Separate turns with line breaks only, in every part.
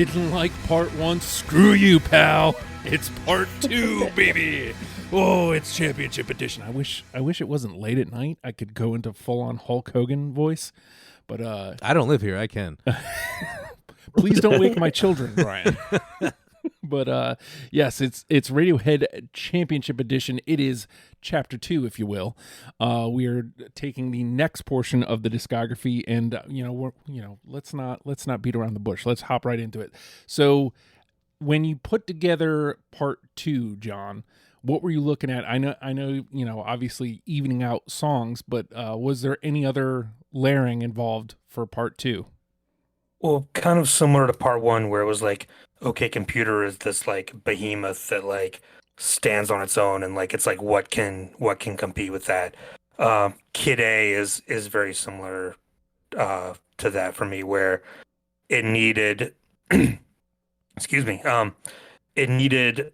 didn't like part 1, screw you, pal. It's part 2, baby. Oh, it's championship edition. I wish it wasn't late at night. I could go into full-on Hulk Hogan voice, but
I don't live here. I can.
please don't wake my children, Brian. But yes, it's Radiohead Championship Edition. It is Chapter 2, if you will. We are taking the next portion of the discography, and let's not beat around the bush. Let's hop right into it. So, when you put together Part 2, John, what were you looking at? I know, obviously evening out songs, but was there any other layering involved for Part 2?
Well, kind of similar to part 1, where it was like, OK Computer is this like behemoth that like stands on its own, and like it's like what can compete with that. Kid A is very similar to that for me, where it needed excuse me, it needed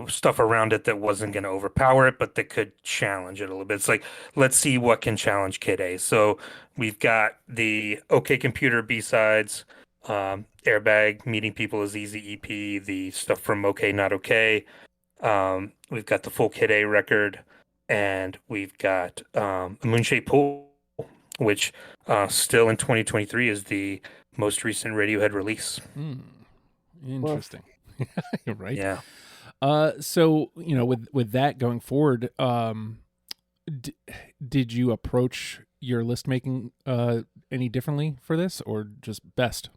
stuff around it that wasn't going to overpower it, but that could challenge it a little bit. It's like, let's see what can challenge Kid A. So we've got the OK Computer B-sides, Airbag, Meeting People is Easy EP, the stuff from OK Not OK. We've got the full Kid A record, and we've got a Moonshaped Pool, which still in 2023 is the most recent Radiohead release.
Interesting. You're right.
Yeah.
So, with that going forward, did you approach your list making any differently for this, or just best?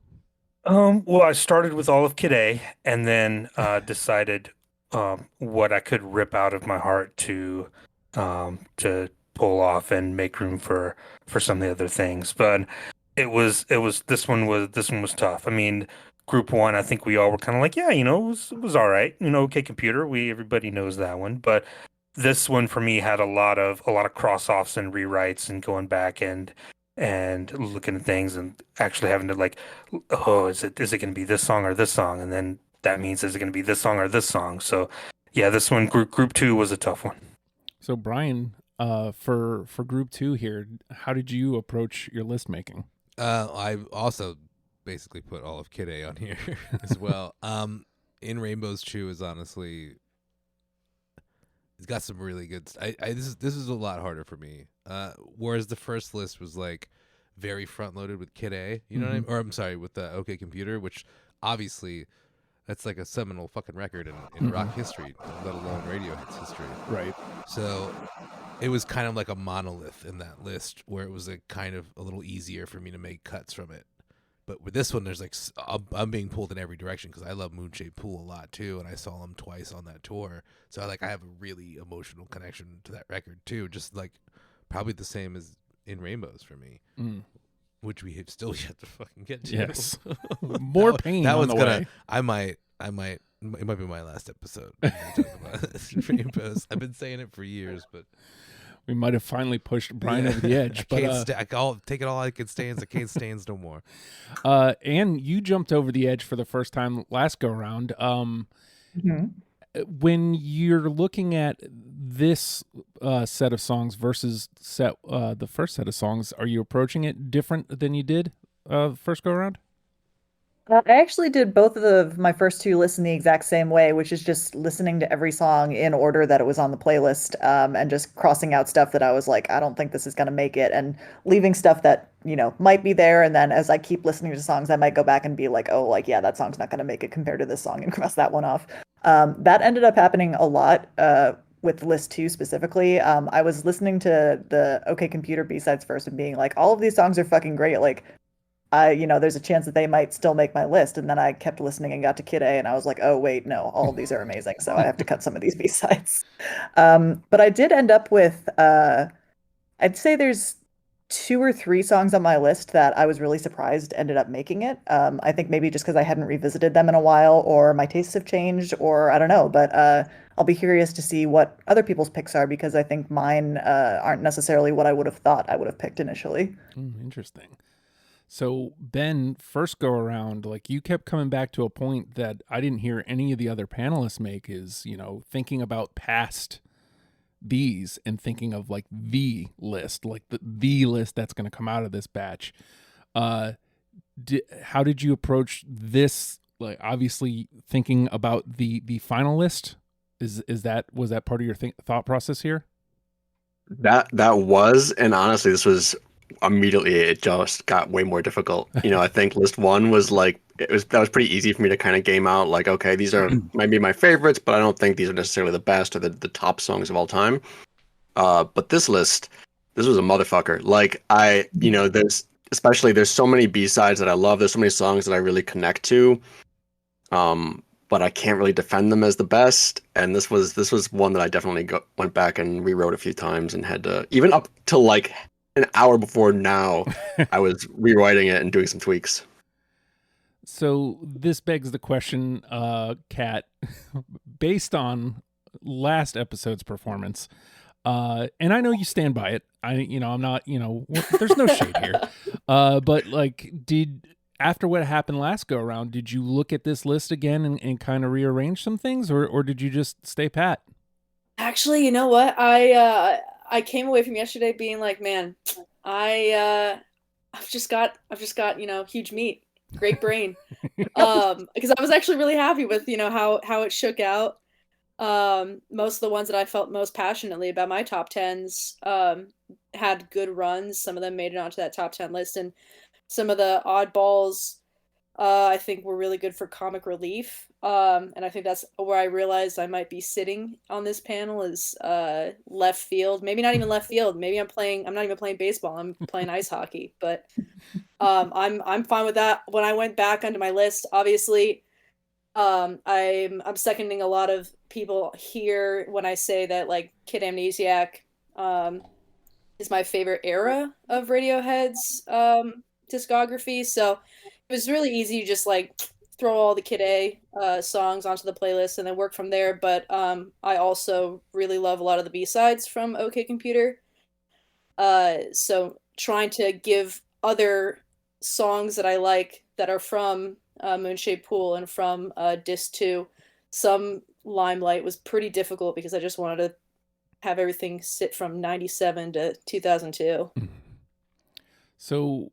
Well, I started with all of Kid A, and then decided what I could rip out of my heart to pull off and make room for some of the other things. But this one was tough. I mean, Group 1, I think we all were kind of like, yeah, it was all right. OK Computer, everybody knows that one. But this one for me had a lot of cross-offs and rewrites, and going back and looking at things, and actually having to like, oh, is it going to be this song or this song? And then that means, is it going to be this song or this song? So yeah, this one, Group 2 was a tough one.
So Brian, for Group 2 here, how did you approach your list making?
I also basically put all of Kid A on here as well. In Rainbow's Chew is honestly, it's got some really good. This is a lot harder for me. Whereas the first list was like very front loaded with Kid A, you know what I mean? Or I'm sorry, with the OK Computer, which obviously that's like a seminal fucking record in rock history, let alone Radiohead's history.
Right.
So it was kind of like a monolith in that list, where it was like kind of a little easier for me to make cuts from it. But with this one, there's like, I'm being pulled in every direction, because I love Moonshaped Pool a lot too, and I saw him twice on that tour. So I have a really emotional connection to that record too, just like probably the same as In Rainbows for me, which we have still yet to fucking get to.
Yes, more pain. That one's gonna.
I might. It might be my last episode. Talk about Rainbows. I've been saying it for years, but.
We might have finally pushed Brian over the edge.
I'll take it all I can stand. I can't stand no more.
And you jumped over the edge for the first time last go around. When you're looking at this set of songs versus the first set of songs, are you approaching it different than you did first go around?
I actually did both of my first 2 lists in the exact same way, which is just listening to every song in order that it was on the playlist, and just crossing out stuff that I was like, I don't think this is going to make it, and leaving stuff that, might be there. And then as I keep listening to songs, I might go back and be like, oh, like, yeah, that song's not going to make it compared to this song, and cross that one off. That ended up happening a lot with list 2 specifically. I was listening to the OK Computer B-sides first and being like, all of these songs are fucking great. Like, there's a chance that they might still make my list. And then I kept listening and got to Kid A, and I was like, oh, wait, no, all of these are amazing. So I have to cut some of these B-sides. But I did end up with, I'd say there's 2 or 3 songs on my list that I was really surprised ended up making it. I think maybe just because I hadn't revisited them in a while, or my tastes have changed, or I don't know. But I'll be curious to see what other people's picks are, because I think mine aren't necessarily what I would have thought I would have picked initially.
Interesting. So Ben, first go around, like, you kept coming back to a point that I didn't hear any of the other panelists make, is, thinking about past these and thinking of like the list, like the list that's going to come out of this batch. How did you approach this like obviously thinking about the final list? Was that part of your thought process here?
That was, and honestly, this was immediately, it just got way more difficult. I think list one was like that was pretty easy for me to kind of game out. Like, okay, these are might be my favorites, but I don't think these are necessarily the best or the top songs of all time. But this list, this was a motherfucker. Like there's so many B-sides that I love. There's so many songs that I really connect to. But I can't really defend them as the best. And this was one that I definitely went back and rewrote a few times and had to, even up to like an hour before now, I was rewriting it and doing some tweaks.
So this begs the question, Kat, based on last episode's performance, and I know you stand by it. I'm not, there's no shade here. But like, after what happened last go around, did you look at this list again and kind of rearrange some things, or did you just stay pat?
Actually, you know what? I came away from yesterday being like, man, I've just got huge meat, great brain. Because I was actually really happy with how it shook out. Most of the ones that I felt most passionately about my top 10s had good runs. Some of them made it onto that top 10 list, and some of the oddballs I think were really good for comic relief. And I think that's where I realized I might be sitting on this panel is left field. Maybe not even left field. Maybe I'm not even playing baseball. I'm playing ice hockey. But I'm fine with that. When I went back onto my list, obviously I'm seconding a lot of people here when I say that like Kid Amnesiac is my favorite era of Radiohead's discography. So it was really easy to just like throw all the Kid A songs onto the playlist and then work from there. But I also really love a lot of the B-sides from OK Computer. So trying to give other songs that I like that are from Moonshaped Pool and from Disc 2 some limelight was pretty difficult because I just wanted to have everything sit from 97 to 2002.
So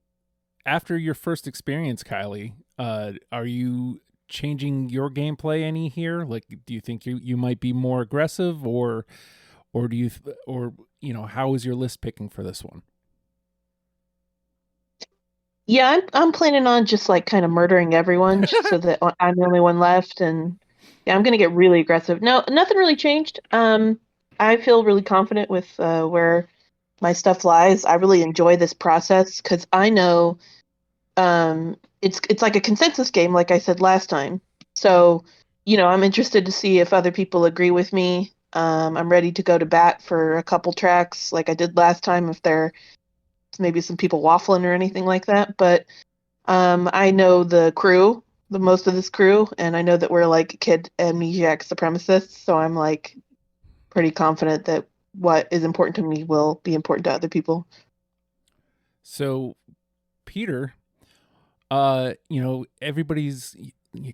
after your first experience, Kylie, are you changing your gameplay any here? Like, do you think you might be more aggressive, or do you, how is your list picking for this one?
Yeah, I'm planning on just like kind of murdering everyone just so that I'm the only one left, and yeah, I'm gonna get really aggressive. No, nothing really changed. I feel really confident with where my stuff lies. I really enjoy this process because I know it's like a consensus game, like I said last time. So, I'm interested to see if other people agree with me. I'm ready to go to bat for a couple tracks like I did last time if there's maybe some people waffling or anything like that. But I know the most of this crew, and I know that we're like Kid Amnesiac supremacists, so I'm like pretty confident that what is important to me will be important to other people.
So, Peter, everybody's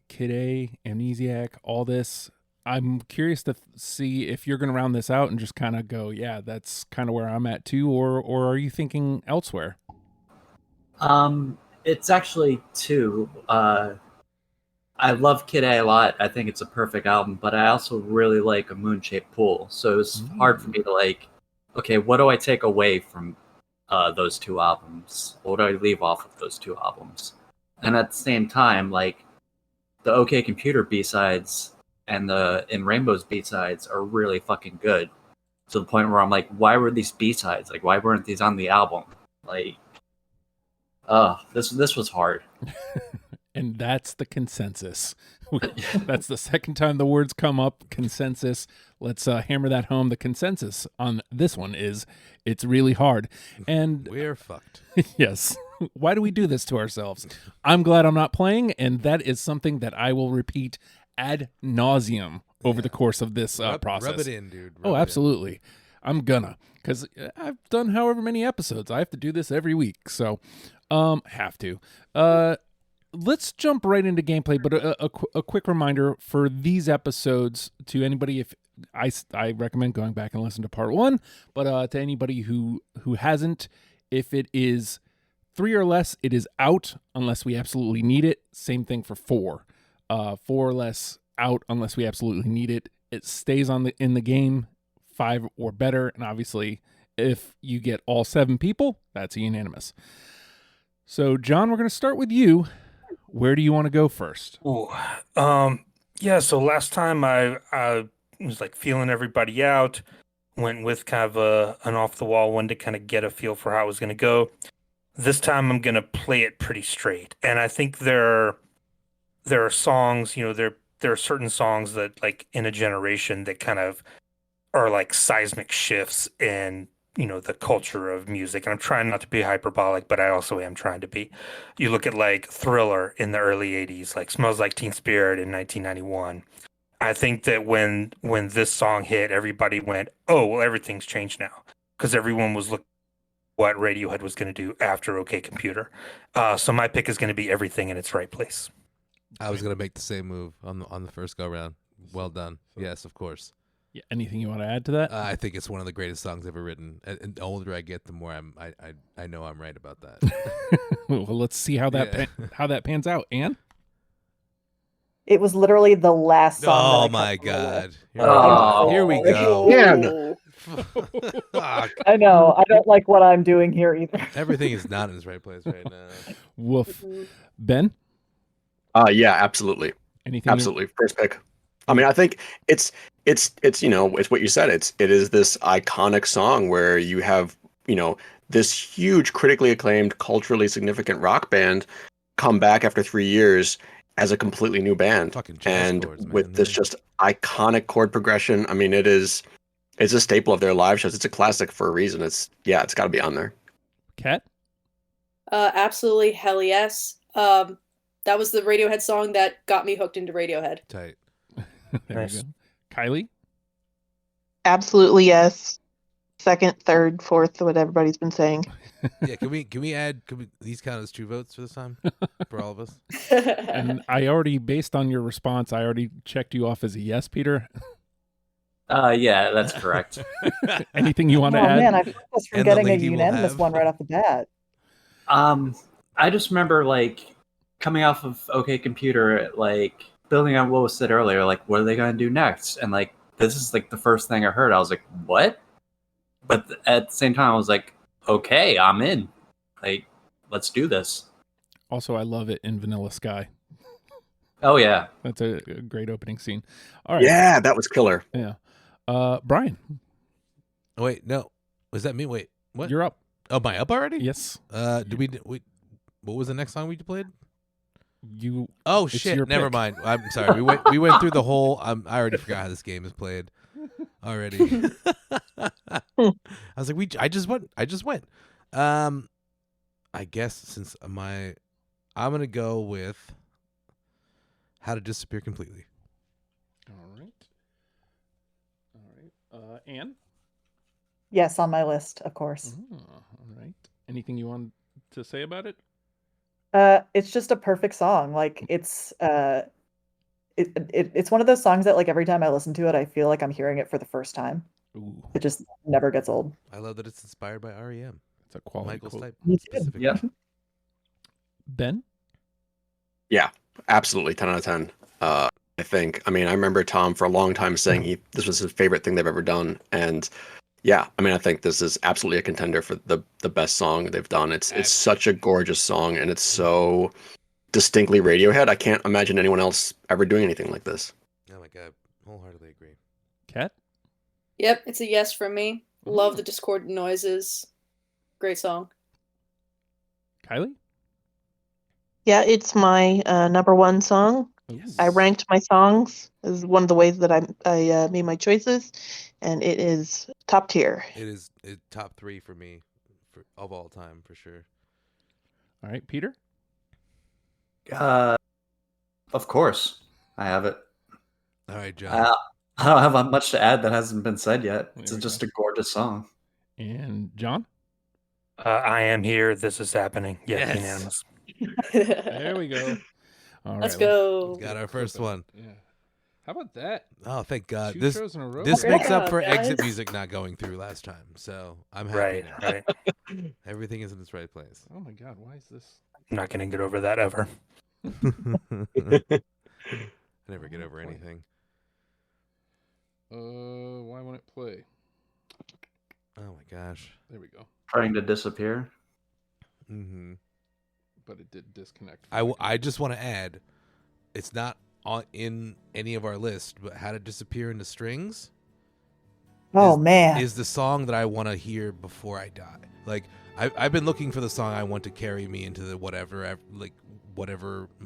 Kid A, Amnesiac, all this. I'm curious to see if you're going to round this out and just kind of go, yeah, that's kind of where I'm at too, or are you thinking elsewhere?
It's actually two. I love Kid A lot. I think it's a perfect album, but I also really like A Moonshaped Pool. So it's hard for me to like, okay, what do I take away from those two albums? What do I leave off of those two albums? And at the same time, like the OK Computer B-sides and the In Rainbow's B-sides are really fucking good. To the point where I'm like, why were these B-sides? Like, why weren't these on the album? Like, this was hard.
And that's the consensus. That's the second time the words come up, consensus. Let's hammer that home. The consensus on this one is it's really hard. And
we're fucked.
Yes. Why do we do this to ourselves? I'm glad I'm not playing, and that is something that I will repeat ad nauseum over the course of this process.
Rub it in, dude.
Absolutely. I'm gonna, because I've done however many episodes. I have to do this every week, so have to. Let's jump right into gameplay, but a quick reminder for these episodes to anybody, if I recommend going back and listen to part 1, but to anybody who hasn't, if it is 3 or less, it is out unless we absolutely need it. Same thing for 4. 4 or less out unless we absolutely need it. It stays in the game, 5 or better, and obviously if you get all 7 people, that's a unanimous. So John, we're going to start with you. Where do you want to go first?
Ooh, yeah. So last time I was like feeling everybody out, went with kind of an off the wall one to kind of get a feel for how it was going to go. This time I'm going to play it pretty straight, and I think there are songs, there are certain songs that like in a generation that kind of are like seismic shifts in the culture of music. And I'm trying not to be hyperbolic, but I also am trying to be. You look at like Thriller in the early 80s, like Smells Like Teen Spirit in 1991. I think that when this song hit, everybody went, oh well, everything's changed now, because everyone was looking at what Radiohead was going to do after OK Computer. So my pick is going to be Everything in Its Right Place.
I was gonna make the same move on the first go round. Well done. Yes, of course.
Yeah, anything you want to add to that?
I think it's one of the greatest songs ever written. And the older I get, the more I know I'm right about that.
Well, let's see how that pans out. Anne?
It was literally the last song.
Oh
that I
my
cut through
God!
with.
Oh.
Here we go.
Yeah.
Fuck.
I know. I don't like what I'm doing here either.
Everything is not in its right place right now.
Woof. Ben?
Yeah, absolutely.
Anything?
Absolutely. First pick. I mean, I think it's it's what you said. It is this iconic song where you have, this huge critically acclaimed, culturally significant rock band come back after 3 years as a completely new band.
Fucking jazz
And
chords, man.
with this just iconic chord progression. I mean, it's a staple of their live shows. It's a classic for a reason. It's got to be on there.
Kat?
Absolutely, hell yes. That was the Radiohead song that got me hooked into Radiohead.
Tight.
There
Nice.
we go. Kylie?
Absolutely yes. Second, third, fourth, what everybody's been saying.
Yeah, can we add? These count as 2 votes for this time for all of us?
And I already, based on your response, I already checked you off as a yes, Peter.
Yeah, that's correct.
Anything you want
Oh
to add?
man, I feel us from
And the
getting a
lady will
unanimous
have-
one right off the bat.
I just remember like coming off of OK Computer, like building on what was said earlier, like what are they going to do next? And like this is like the first thing I heard. I was like, what? But at the same time, I was like, okay, I'm in. Like, let's do this.
Also, I love it in Vanilla Sky.
Oh yeah.
That's a great opening scene. All right.
Yeah, that was killer.
Yeah. Brian,
Oh, wait, no. Was that me? Wait, what?
you're up.
Oh, am I up already?
Yes.
Did we? What was the next song we played?
You.
Oh
It's
shit!
your
Never
pick.
mind. I'm sorry. We went through the whole. I already forgot how this game is played. Already. I was like, I just went. I guess since I'm gonna go with How to Disappear Completely.
All right. Anne?
Yes, on my list, of course.
All right. Anything you want to say about it?
It's just a perfect song. Like it's it's one of those songs that like every time I listen to it, I feel like I'm hearing it for the first time.
Ooh,
It just never gets old.
I love that it's inspired by REM.
it's a quality
Michael
quote.
Stipe
Me too.
specifically.
Yep.
Ben?
Absolutely, 10 out of 10. I think. I mean, I remember Tom for a long time saying this was his favorite thing they've ever done, and yeah, I mean, I think this is absolutely a contender for the best song they've done. It's such a gorgeous song, and it's so distinctly Radiohead. I can't imagine anyone else ever doing anything like this.
Oh my god, wholeheartedly agree.
Kat?
Yep, it's a yes from me. Love the discordant noises. Great song.
Kylie?
Yeah, it's my number one song.
Yes.
I ranked my songs as one of the ways that I made my choices, and it is top tier.
It's top 3 for me of all time for sure.
All right, Peter?
Of course, I have it.
All right, John.
I don't have much to add that hasn't been said yet. It's
There we
just a gorgeous song.
And John?
I am here. This is happening. Yeah,
Yes.
unanimous.
There we go. All
Let's
right,
go.
Got our first one.
Yeah. How about that?
Oh, thank God.
2
This
shows in a row.
this
Great
makes up
job,
for
guys.
exit music not going through last time. So I'm happy
Right,
now.
right.
Everything is in its right place.
Oh my God, why is this?
I'm not going to get over that ever.
I never get over anything.
Why won't it play?
Oh my gosh.
There we go.
Trying to disappear.
Mm-hmm.
But it did disconnect.
I just want to add, it's not in any of our list, but How to Disappear into Strings
Oh man.
is the song that I want to hear before I die. Like, I've been looking for the song I want to carry me into the whatever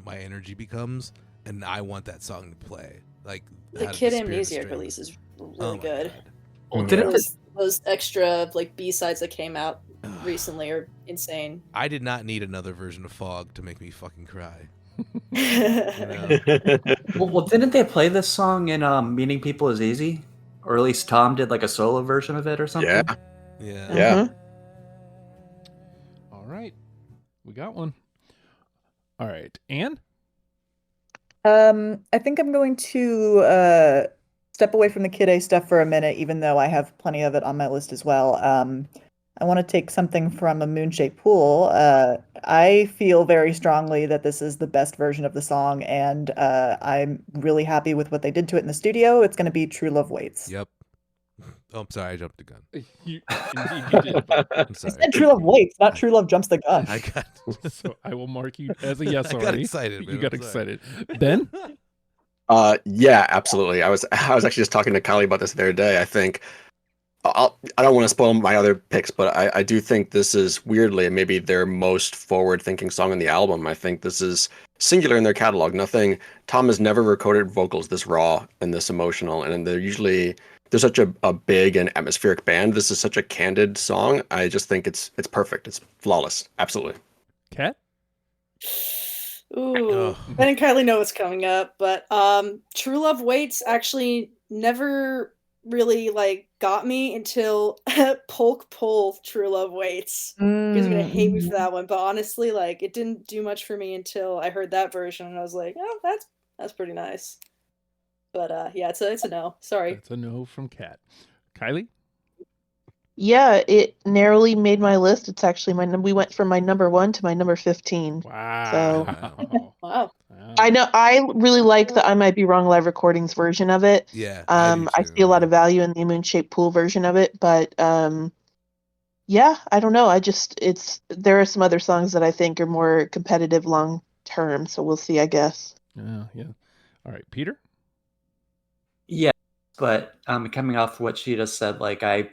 my energy becomes, and I want that song to play. Like,
The
How to
Kid
Disappear into
Amnesiac
Strings.
release is
Oh
really
my
good.
God.
Well, didn't
Those extra like B-sides that came out recently are insane.
I did not need another version of Fog to make me fucking cry.
well, didn't they play this song in Meeting People is Easy? Or at least Tom did like a solo version of it or something?
Yeah.
Yeah.
Yeah.
All right. We got one. All right. Anne?
I think I'm going to step away from the Kid A stuff for a minute, even though I have plenty of it on my list as well. I want to take something from A Moon-Shaped Pool. I feel very strongly that this is the best version of the song, and I'm really happy with what they did to it in the studio. It's going to be True Love Waits.
Yep. Oh, I'm sorry, I jumped the gun.
Indeed you did. But
I'm
I
sorry.
said True Love Waits, not True Love Jumps the Gun.
I got
so I will mark you as a yes
I got
already.
excited.
You
man,
got
I'm sorry.
excited. Ben?
Yeah, absolutely. I was actually just talking to Kylie about this the other day. I think I don't want to spoil my other picks, but I do think this is weirdly maybe their most forward-thinking song on the album. I think this is singular in their catalog. Tom has never recorded vocals this raw and this emotional, and they're such a big and atmospheric band. This is such a candid song. I just think it's perfect. It's flawless. Absolutely.
Kat?
Ooh,
Ugh.
Ben and Kylie know what's coming up, but True Love Waits actually never really like got me until Polk Pull True Love Waits. You guys are gonna hate me for that one, but honestly, like it didn't do much for me until I heard that version, and I was like, oh, that's pretty nice. But yeah, it's a no. Sorry.
That's a no from Kat. Kylie?
Yeah, it narrowly made my list. It's actually we went from my number 1 to my number 15.
Wow.
Wow.
I know I really like the I Might Be Wrong live recordings version of it.
Yeah.
I see a lot of value in the Moon-Shaped Pool version of it, but yeah, I don't know. There are some other songs that I think are more competitive long term, so we'll see, I guess.
Yeah. All right, Peter?
Yeah, but coming off what she just said, like I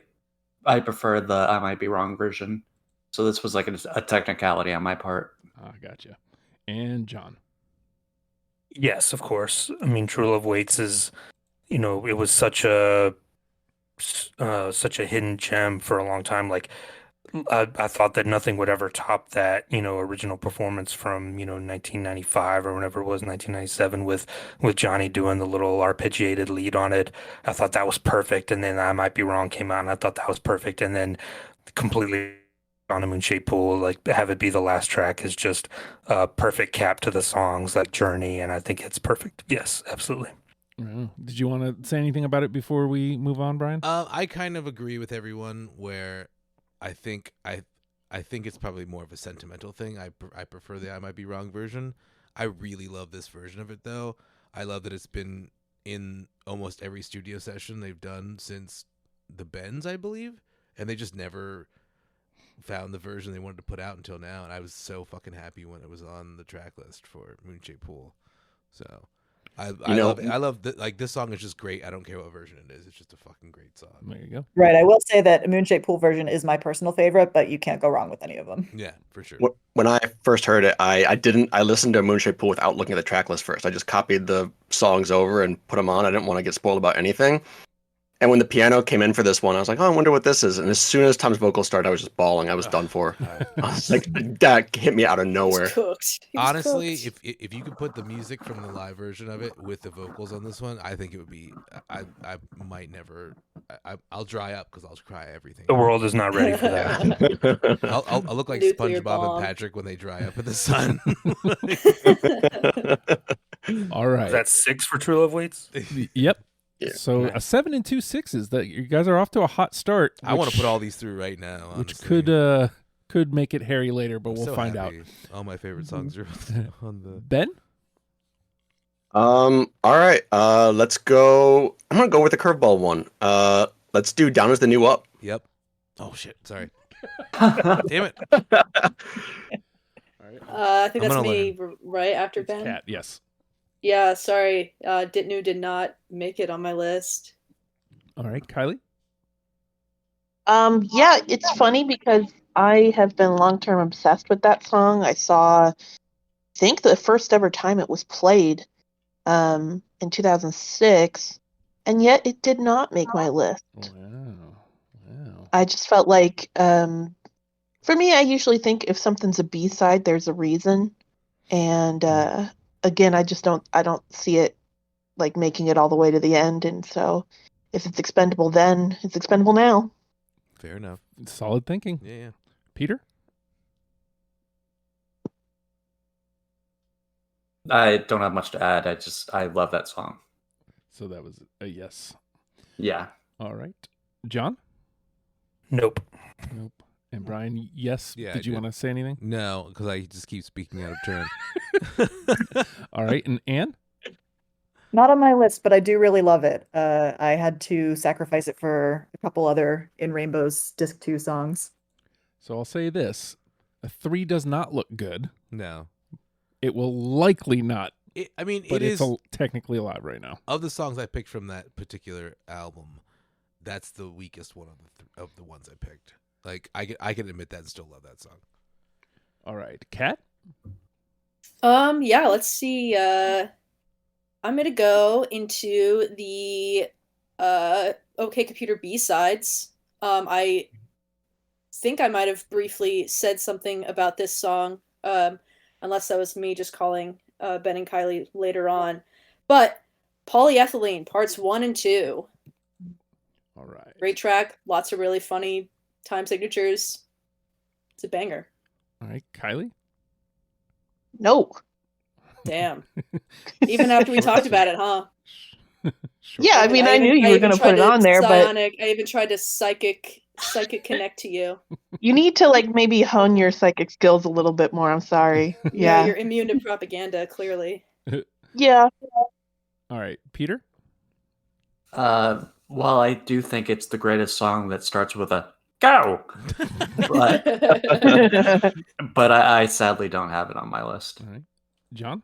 prefer the I Might Be Wrong version. So this was like a technicality on my part.
Gotcha. And John?
Yes, of course. I mean, True Love Waits is, it was such a hidden gem for a long time. Like, I thought that nothing would ever top that, original performance from, 1995 or whenever it was, 1997, with Johnny doing the little arpeggiated lead on it. I thought that was perfect. And then I Might Be Wrong came out, and I thought that was perfect. And then completely on A Moon-Shaped Pool, like have it be the last track is just a perfect cap to the songs, like Journey, and I think it's perfect. Yes, absolutely.
Did you want to say anything about it before we move on, Brian?
I kind of agree with everyone where I think it's probably more of a sentimental thing. I prefer the I Might Be Wrong version. I really love this version of it though. I love that it's been in almost every studio session they've done since the Bends, I believe, and they just never found the version they wanted to put out until now, and I was so fucking happy when it was on the track list for Moon-Shaped Pool. So I love it. I love that. Like, this song is just great. I don't care what version it is. It's just a fucking great song.
There you go.
Right. I will say that A Moon-Shaped Pool version is my personal favorite, but you can't go wrong with any of them.
Yeah, for sure.
When I first heard it, I listened to Moon-Shaped Pool without looking at the track list first. I just copied the songs over and put them on. I didn't want to get spoiled about anything. And when the piano came in for this one, I was like, oh, I wonder what this is. And as soon as Tom's vocals started, I was just bawling. I was done for. I was like, that hit me out of nowhere.
He was
Honestly,
cooked.
if you could put the music from the live version of it with the vocals on this one, I think it would be. I might never. I'll dry up because I'll cry everything.
The world is not ready for that.
I'll look like
Nuclear
SpongeBob
bomb.
and Patrick when they dry up in the sun.
All right.
Is that 6 for True Love Waits?
Yep.
Yeah.
So a 7 and 2 6s. That you guys are off to a hot start.
I want to put all these through right now.
which
Honestly.
could make it hairy later, but
I'm
we'll
so
find
happy. All my favorite songs are on the.
Ben?
All right. Let's go. I'm gonna go with the curveball one. Let's do Down is the New Up.
Yep. Oh shit. Sorry. Damn it.
I think
I'm
that's
gonna
me, right after
It's
Ben.
Cat, yes.
Yeah, sorry. Ditnu did not make it on my list.
All right, Kylie.
Yeah, it's funny because I have been long-term obsessed with that song. I think the first ever time it was played, in 2006, and yet it did not make my list.
Wow.
I just felt like, for me, I usually think if something's a B-side, there's a reason. And again, I don't see it like making it all the way to the end. And so if it's expendable then, it's expendable now.
Fair enough.
Solid thinking.
Yeah.
Peter?
I don't have much to add. I love that song.
So that was a yes.
Yeah.
All right. John?
Nope.
Nope. And Brian, yes.
Yeah,
Did you want to say anything?
No, because I just keep speaking out of turn.
All right. And Anne?
Not on my list, but I do really love it. I had to sacrifice it for a couple other In Rainbow's Disc 2 songs.
So I'll say this. A 3 does not look good.
No.
It will likely not,
it
but
is
technically alive right now.
of the songs I picked from that particular album. That's the weakest one of the ones I picked. Like I can admit that and still love that song.
All right. Kat?
Yeah, let's see. I'm gonna go into the OK Computer B-sides. I think I might have briefly said something about this song, unless that was me just calling Ben and Kylie later on. But Polyethylene, parts 1 and 2.
All right.
Great track, lots of really funny time signatures. It's a banger.
All right. Kylie?
No.
Damn. Even after we talked about it, huh?
Sure.
Yeah, I mean, I knew you were going to put it on there, but
I even tried to psychic connect to you.
you need to like maybe hone your psychic skills a little bit more. I'm sorry.
Yeah,
Yeah.
you're immune to propaganda, clearly.
Yeah.
All right. Peter?
While I do think it's the greatest song that starts with a go, but but I sadly don't have it on my list.
All right. John?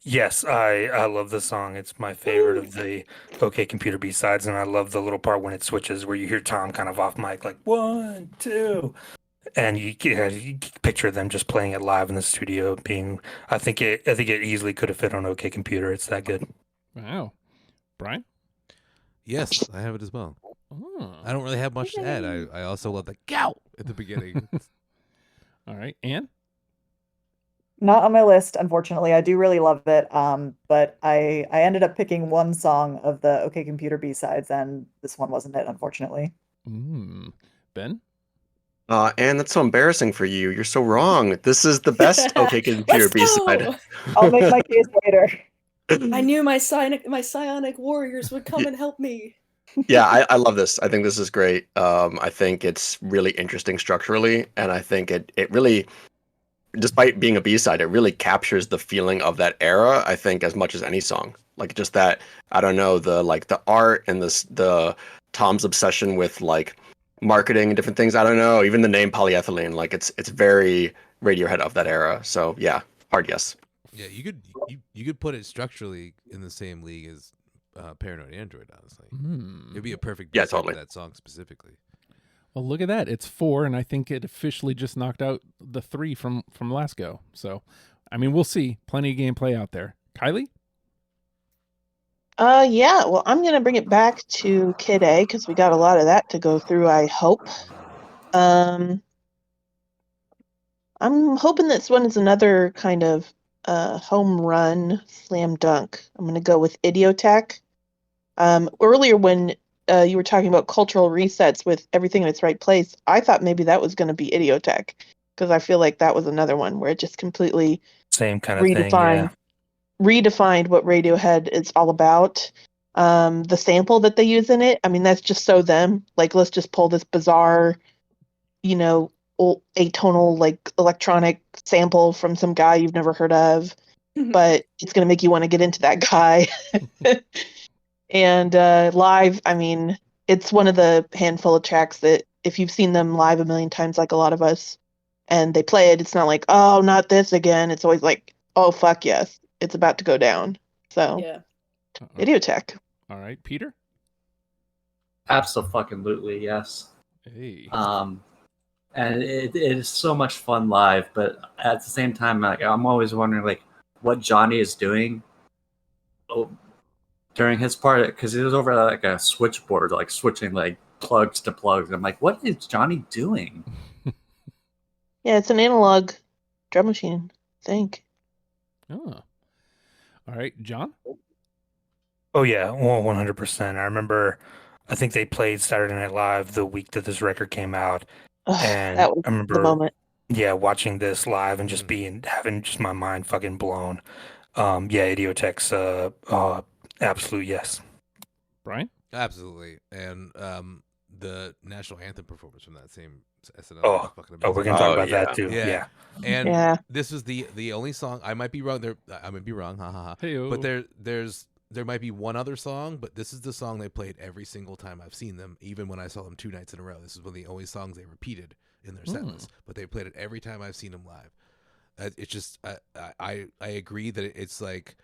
Yes, I love this song. It's my favorite of the OK Computer B-sides, and I love the little part when it switches where you hear Tom kind of off mic, like 1, 2, and you can picture them just playing it live in the studio. I think it easily could have fit on OK Computer. It's that good.
Wow. Brian?
Yes, I have it as well.
Oh.
I don't really have much to add. I also love the gow at the beginning.
All right. Anne?
Not on my list, unfortunately. I do really love it. But I ended up picking one song of the OK Computer B-sides, and this one wasn't it, unfortunately.
Ben?
And that's so embarrassing for you. You're so wrong. This is the best OK Computer
Let's
B-side.
go!
I'll make my case later.
I knew my psionic warriors would come and help me.
Yeah, I love this. I think this is great. I think it's really interesting structurally, and I think it really, despite being a B-side, it really captures the feeling of that era, I think, as much as any song. Like just that, I don't know, the art and the Tom's obsession with like marketing and different things. I don't know, even the name polyethylene, like it's very Radiohead of that era. So yeah, hard yes.
Yeah, you could put it structurally in the same league as Paranoid Android, honestly. It'd be a perfect
Yeah,
B-side
totally.
for that song specifically.
Well, look at that. It's 4, and I think it officially just knocked out the 3 from last go. So, I mean, we'll see. Plenty of gameplay out there. Kylie?
Yeah, well, I'm gonna bring it back to Kid A because we got a lot of that to go through, I hope. I'm hoping this one is another kind of home run slam dunk. I'm gonna go with Idiotech. Earlier when you were talking about cultural resets with everything in its right place, I thought maybe that was gonna be Idiotech because I feel like that was another one where it just completely
Same kind of thing. Yeah.
redefined what Radiohead is all about. The sample that they use in it, I mean, that's just so them. Like, let's just pull this bizarre, atonal, like, electronic sample from some guy you've never heard of. but it's going to make you want to get into that guy. And live, I mean, it's one of the handful of tracks that if you've seen them live a million times, like a lot of us, and they play it, it's not like, oh, not this again. It's always like, oh, fuck yes, it's about to go down. So,
Yeah.
Radiohead.
All right, Peter.
Absolutely, yes.
Hey.
And it is so much fun live, but at the same time, like I'm always wondering, like, what Johnny is doing during his part, because he was over at like a switchboard, like switching like plugs to plugs. I'm like, what is Johnny doing?
Yeah, it's an analog drum machine, I think.
Oh. All right, John.
Oh yeah, 100%. I remember, I think they played Saturday Night Live the week that this record came out,
Ugh,
and
that was
I remember
the moment.
yeah, watching this live and just having just my mind fucking blown. Yeah, Idiotech's absolute yes.
Brian.
Absolutely, and the national anthem performance from that same SNL.
Oh,
fucking
we're
amazing.
gonna talk
Oh,
about
yeah.
that too. Yeah.
And
Yeah.
this is the only song. I might be wrong. I might be wrong. Ha ha ha.
Hey-o.
But there might be one other song, but this is the song they played every single time I've seen them, even when I saw them 2 nights in a row. This is one of the only songs they repeated in their set list, but they played it every time I've seen them live. It's just I agree that it's like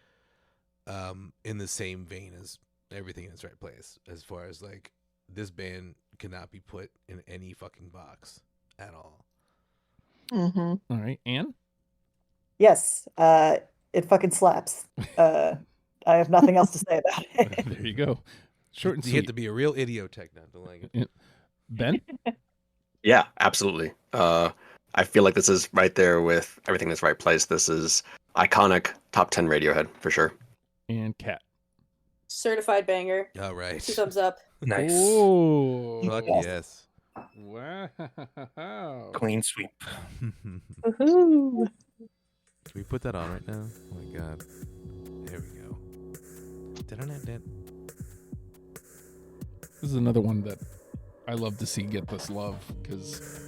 in the same vein as everything in its right place, as far as like this band cannot be put in any fucking box at all.
Mm-hmm.
All right, Anne.
Yes, it fucking slaps. I have nothing else to say about it.
There you go. Short and
You
sweet.
have to be a real Idiotech now to like it.
Ben.
Yeah, absolutely. I feel like this is right there with everything that's right place. This is iconic top 10 Radiohead for sure.
And Kat.
Certified banger.
All right.
2 thumbs up.
Nice.
Oh.
Fuck yes.
Wow.
Clean sweep.
Woohoo.
Can we put that on right now? Oh my god. There we go. Da-da-da-da.
This is another one that I love to see get this love because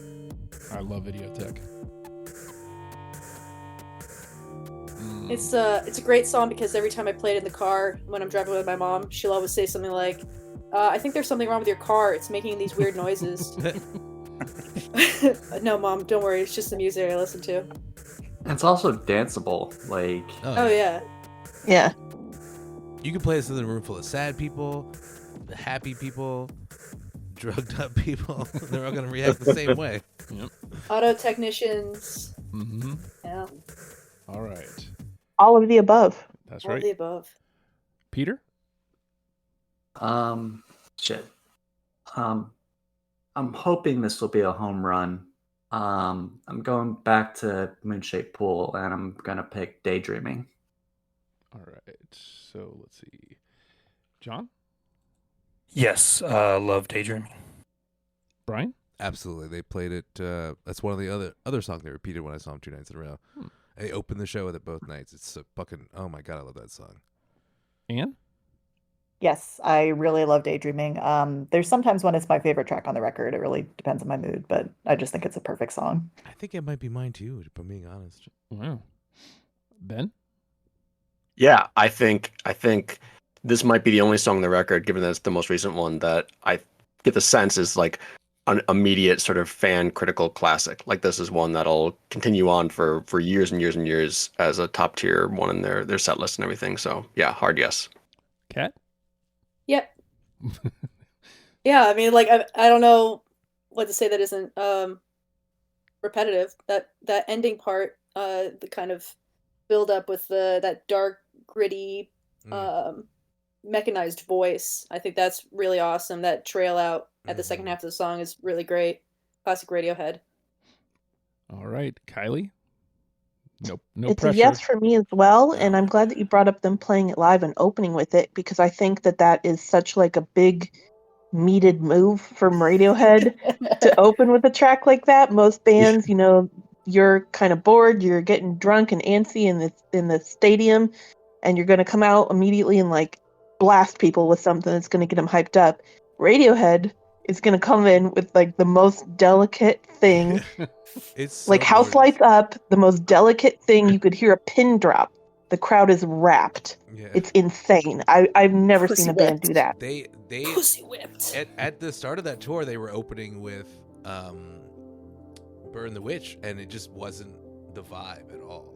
I love Idiotech.
It's a great song because every time I play it in the car when I'm driving with my mom, she'll always say something like, I think there's something wrong with your car. It's making these weird noises. No, Mom, don't worry. It's just the music I listen to.
It's also danceable. Like,
Oh, yeah.
Yeah.
You can play this in a room full of sad people, the happy people, drugged up people. They're all going to react the same way.
Yep.
Auto technicians.
Mm-hmm.
Yeah.
All right.
All of the above.
That's
All of
right.
the above.
Peter.
shit. I'm hoping this will be a home run. I'm going back to Moonshaped Pool, and I'm gonna pick Daydreaming.
All right. So let's see. John.
Yes, love Daydreaming.
Brian.
Absolutely. They played it. That's one of the other songs they repeated when I saw them 2 nights in a row. And they opened the show with it both nights. It's a fucking, oh my God, I love that song.
Anne.
Yes, I really love Daydreaming. There's sometimes when it's my favorite track on the record. It really depends on my mood, but I just think it's a perfect song.
I think it might be mine too, if I'm being honest.
Wow. Ben.
Yeah, I think this might be the only song on the record, given that it's the most recent one, that I get the sense is like an immediate sort of fan critical classic. Like this is one that'll continue on for years and years and years as a top tier one in their set list and everything. So yeah, hard yes.
Kat.
Yep. Yeah, I mean, like, I don't know what to say that isn't repetitive. That ending part, the kind of build up with that dark, gritty, mechanized voice. I think that's really awesome. That trail out at the second half of the song is really great. Classic Radiohead.
All right. Kylie. Nope. No
It's
pressure.
a yes for me as well, and I'm glad that you brought up them playing it live and opening with it, because I think that is such like a big meated move from Radiohead to open with a track like that. Most bands, you know, you're kind of bored, you're getting drunk and antsy in the stadium, and you're going to come out immediately and like blast people with something that's going to get them hyped up. Radiohead is going to come in with like the most delicate thing.
It's
Like
so
House
gorgeous.
Lights Up, the most delicate thing. You could hear a pin drop. The crowd is rapt.
Yeah.
It's insane. I've never
Pussy
seen a band
whipped.
do that.
They
Pussy whipped.
at the start of that tour they were opening with Burn the Witch, and it just wasn't the vibe at all.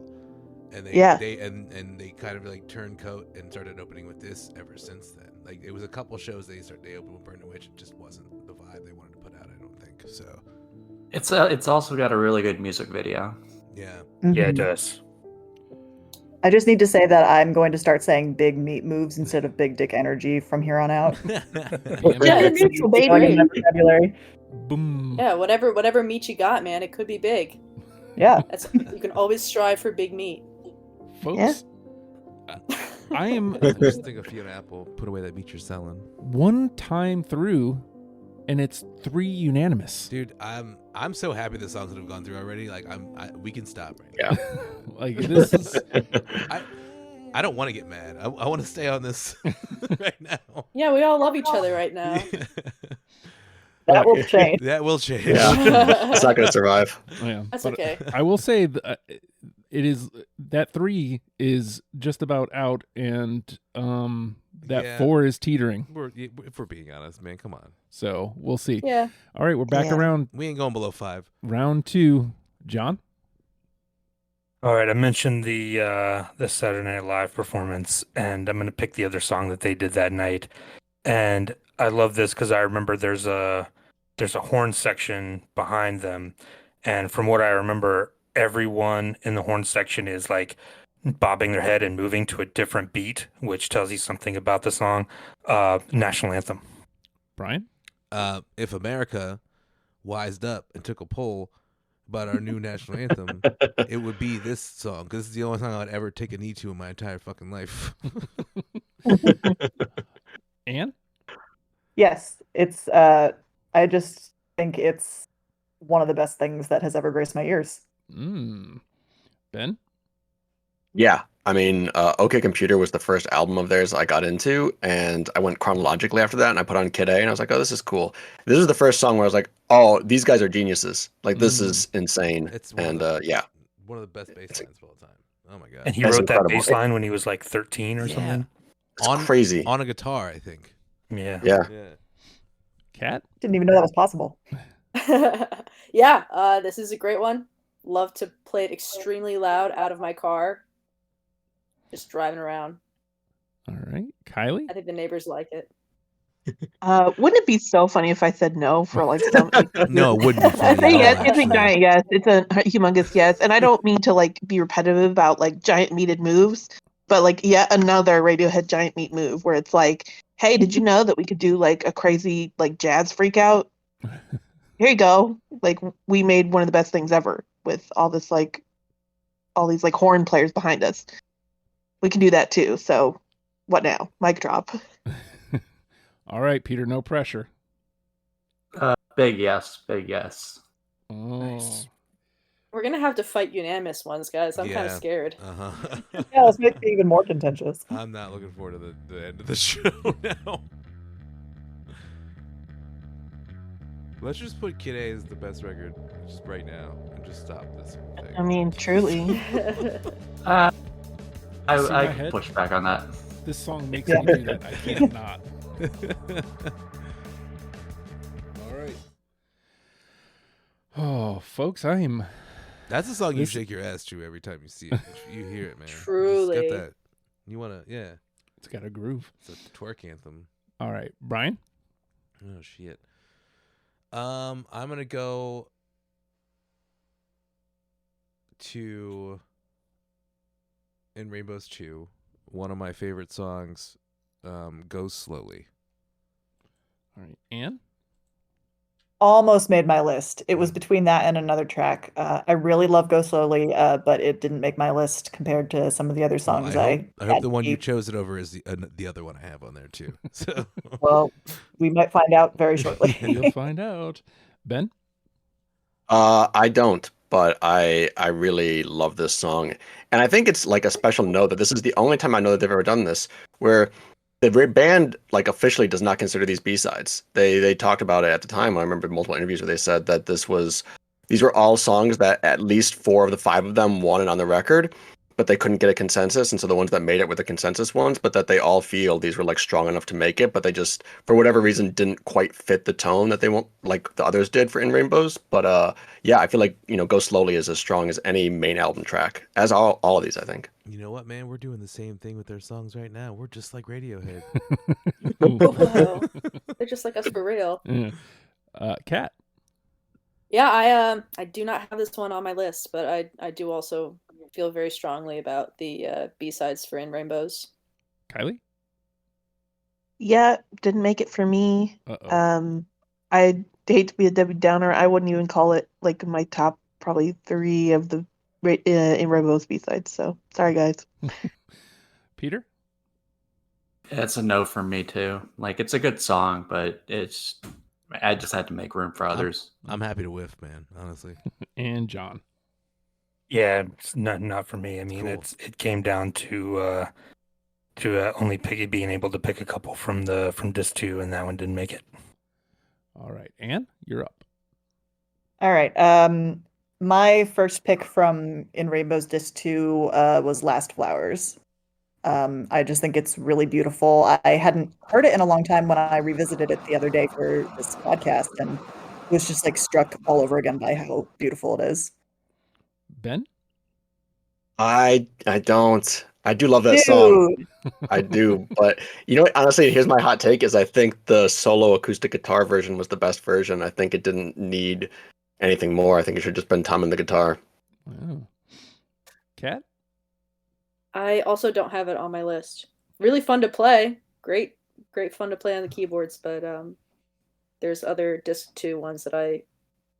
And they kind of like turned coat and started opening with this ever since then. Like it was a couple shows they opened with Burn the Witch, it just wasn't the vibe they wanted to put out, I don't think. So
It's also got a really good music video.
yeah.
Yeah, it
Mhm.
does.
I just need to say that I'm going to start saying big meat moves instead of big dick energy from here on out.
Yeah,
It's
neutral,
going in
baby.
my vocabulary.
Boom.
Yeah, whatever meat you got, man, it could be big.
Yeah.
You can always strive for big meat.
Folks, I am
Just think of Fiona Apple, put away that meat you're selling.
one time through, and it's 3 unanimous.
Dude, I'm so happy the songs that have gone through already. Like we can stop right
Yeah.
Like this is
I don't want to get mad. I want to stay on this right now.
Yeah, we all love each other right now.
That will change.
That will change.
Yeah. It's not going to survive.
yeah.
That's
But
okay.
I will say it is that 3 is just about out, and that
Yeah.
4 is teetering.
If we're being honest, man, come on.
So we'll see.
Yeah.
All right, we're back
Yeah.
around
We ain't going below 5.
round 2. John.
All right, I mentioned the Saturday Night Live performance, and I'm going to pick the other song that they did that night. And I love this because I remember there's a horn section behind them, and from what I remember, everyone in the horn section is like bobbing their head and moving to a different beat, which tells you something about the song. National anthem.
Brian.
If America wised up and took a poll about our new national anthem, it would be this song, because this is the only song I'd ever take a knee to in my entire fucking life.
Anne.
Yes, it's I just think it's one of the best things that has ever graced my ears.
Ben.
Yeah. I mean, OK Computer was the first album of theirs I got into, and I went chronologically after that, and I put on Kid A, and I was like, oh, this is cool. This is the first song where I was like, oh, these guys are geniuses. Like, this is insane.
It's
and
yeah,
yeah.
one of the best bass lines of all time. Oh my god.
And he
That's
wrote that
incredible.
bass line when he was like 13 or
Yeah.
something.
It's crazy.
On a guitar, I think.
Yeah.
Yeah.
Yeah.
Cat.
Didn't even know that was possible.
Yeah, this is a great one. Love to play it extremely loud out of my car. Just driving around.
All right. Kylie.
I think the neighbors like it.
Wouldn't it be so funny if I said no for like some?
No, it wouldn't be funny.
It's a
at all,
yes. It's a
actually.
giant yes. It's a humongous yes. And I don't mean to like be repetitive about like giant meated moves, but like yet another Radiohead giant meat move where it's like, hey, did you know that we could do like a crazy like jazz freak out? Here you go. Like we made one of the best things ever with all this like all these like horn players behind us. We can do that too. So what now? Mic drop.
All right, Peter. No pressure.
Big yes, big yes.
Oh.
Nice.
We're gonna have to fight unanimous ones, guys. I'm kind of
Yeah.
scared.
Uh-huh.
Yeah, let's make it even more contentious.
I'm not looking forward to the end of the show now. Let's just put Kid A as the best record just right now and just stop this whole thing.
I mean, truly.
I
See my
I
head?
can push back on that.
This song makes me do that. I can't not. All right. Oh, folks,
That's a song you
This-
shake your ass to every time you see it. You hear it, man.
Truly.
It's got that. You wanna, yeah.
It's got a groove.
It's a twerk anthem.
All right, Brian.
Oh shit. I'm gonna go to In Rainbows 2, one of my favorite songs, Goes Slowly.
All right, Anne.
Almost made my list. It was between that and another track. I really love Go Slowly, but it didn't make my list compared to some of the other songs.
I hope
had
the one you
keep.
chose it over is the other one I have on there too. So
Well, we might find out very shortly.
You'll find out. Ben.
I don't, but I really love this song, and I think it's like a special note that this is the only time I know that they've ever done this, where the band like officially does not consider these B-sides. They talked about it at the time. I remember multiple interviews where they said that these were all songs that at least 4 of the 5 of them wanted on the record, but they couldn't get a consensus, and so the ones that made it were the consensus ones, but that they all feel these were like strong enough to make it, but they just for whatever reason didn't quite fit the tone that they want like the others did for In Rainbows. But yeah, I feel like Go Slowly is as strong as any main album track, as all of these, I think.
You know what, man? We're doing the same thing with their songs right now. We're just like Radiohead.
Whoa. They're just like us for real.
Yeah. Kat.
Yeah, I do not have this one on my list, but I do also feel very strongly about the B-sides for In Rainbows.
Kylie.
Yeah, didn't make it for me.
Uh-oh.
I hate to be a Debbie Downer. I wouldn't even call it like my top probably 3 of the In Rainbows B-sides. So sorry, guys.
Peter.
It's a no for me too. Like it's a good song, but I just had to make room for others.
I'm happy to whiff, man. Honestly.
And John.
Yeah, it's not for me. I mean,
Cool.
it came down to only being able to pick a couple from disc 2, and that one didn't make it.
All right, Anne, you're up.
All right. My first pick from In Rainbows Disc 2 was Last Flowers. I just think it's really beautiful. I hadn't heard it in a long time when I revisited it the other day for this podcast, and was just like struck all over again by how beautiful it is.
Ben.
I don't. I do love that song.
Dude.
I do, but honestly, here's my hot take: is I think the solo acoustic guitar version was the best version. I think it didn't need anything more. I think it should have just been Tom and the guitar.
Wow. Kat.
I also don't have it on my list. Really fun to play. Great fun to play on the keyboards, but there's other disc 2 ones that I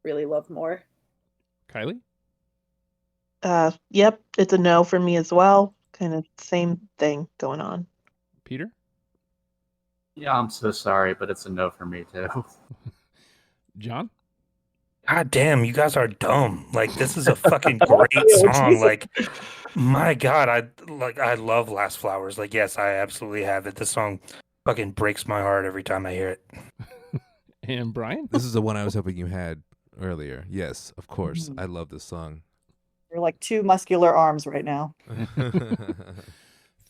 really love more.
Kylie.
Yep, it's a no for me as well. Kind of same thing going on.
Peter.
Yeah, I'm so sorry, but it's a no for me too.
John.
God damn, you guys are dumb. Like, this is a fucking great song. Like, my God, I love Last Flowers. Like, yes, I absolutely have it. This song fucking breaks my heart every time I hear it.
And Brian.
This is the one I was hoping you had earlier. Yes, of course. I love this song.
You're like 2 muscular arms right now.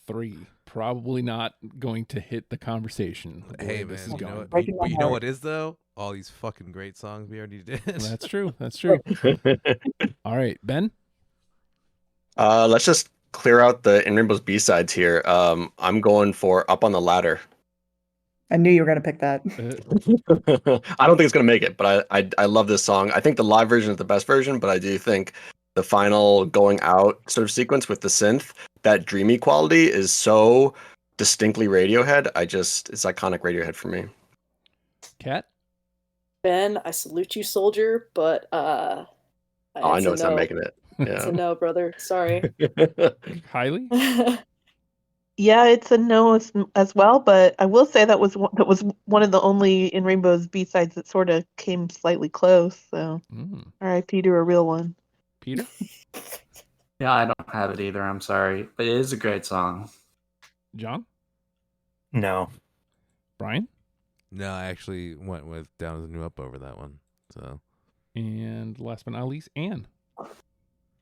3. Probably not going to hit the conversation. the way
Hey,
this
man,
is
you know
going.
what?
Breaking my
You know
heart.
what is though? All these fucking great songs we already did.
That's true. That's true. All right, Ben.
Let's just clear out the In Rainbows B-sides here. I'm going for Up on the Ladder.
I knew you were going to pick that.
I don't think it's gonna make it, but I love this song. I think the live version is the best version, but I do think the final going out sort of sequence with the synth, that dreamy quality is so distinctly Radiohead. It's iconic Radiohead for me.
Kat.
Ben, I salute you, soldier, but
I know it's not making it.
It's a
Yeah.
no, brother. Sorry.
Kylie.
Yeah, it's a no as well, but I will say that was one of the only In Rainbows B-sides that sort of came slightly close. So, R.I.P. to a real one.
Peter.
Yeah, I don't have it either. I'm sorry, but it is a great song.
John.
No.
Brian.
No, I actually went with Down as a New Up over that one. So.
And last but not least, Anne.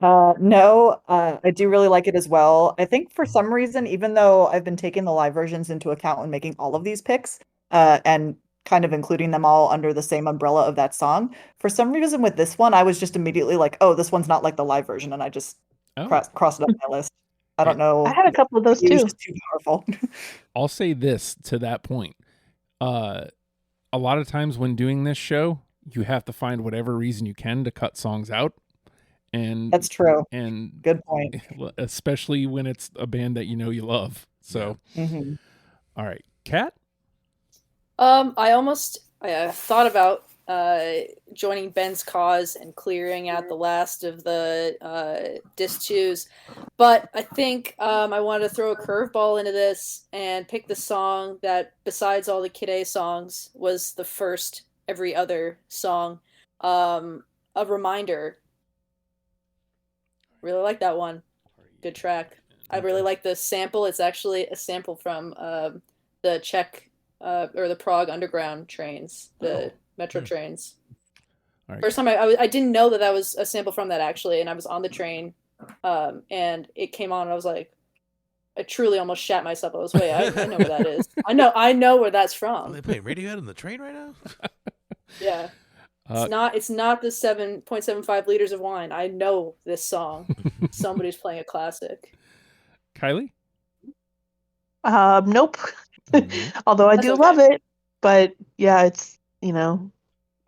No, I do really like it as well. I think for some reason, even though I've been taking the live versions into account when making all of these picks, and kind of including them all under the same umbrella of that song, for some reason with this one, I was just immediately like, oh, this one's not like the live version, and I just crossed it off my list. I don't know.
I had a couple of those
It was
too.
just too powerful.
I'll say this to that point. A lot of times when doing this show, you have to find whatever reason you can to cut songs out. And
That's true.
And
good point.
Especially when it's a band that you love. So, All right, Kat.
I thought about joining Ben's cause and clearing out the last of the disc 2s, but I think I wanted to throw a curveball into this and pick the song that, besides all the Kid A songs, was the first every other song. A Reminder. Really like that one. Good track. I really like the sample. It's actually a sample from the Czech or the Prague Underground trains, the metro trains.
All right.
First time I didn't know that was a sample from that, actually, and I was on the train and it came on, and I was like, I truly almost shat myself. I was, wait, I know where that is. I know where that's
Are
from.
they playing Radiohead on the train right now?
Yeah. It's not the 7.75 liters of wine. I know this song. Somebody's playing a classic.
Kylie?
Nope.
Nope.
Although I
That's
do
okay.
love it, but yeah, it's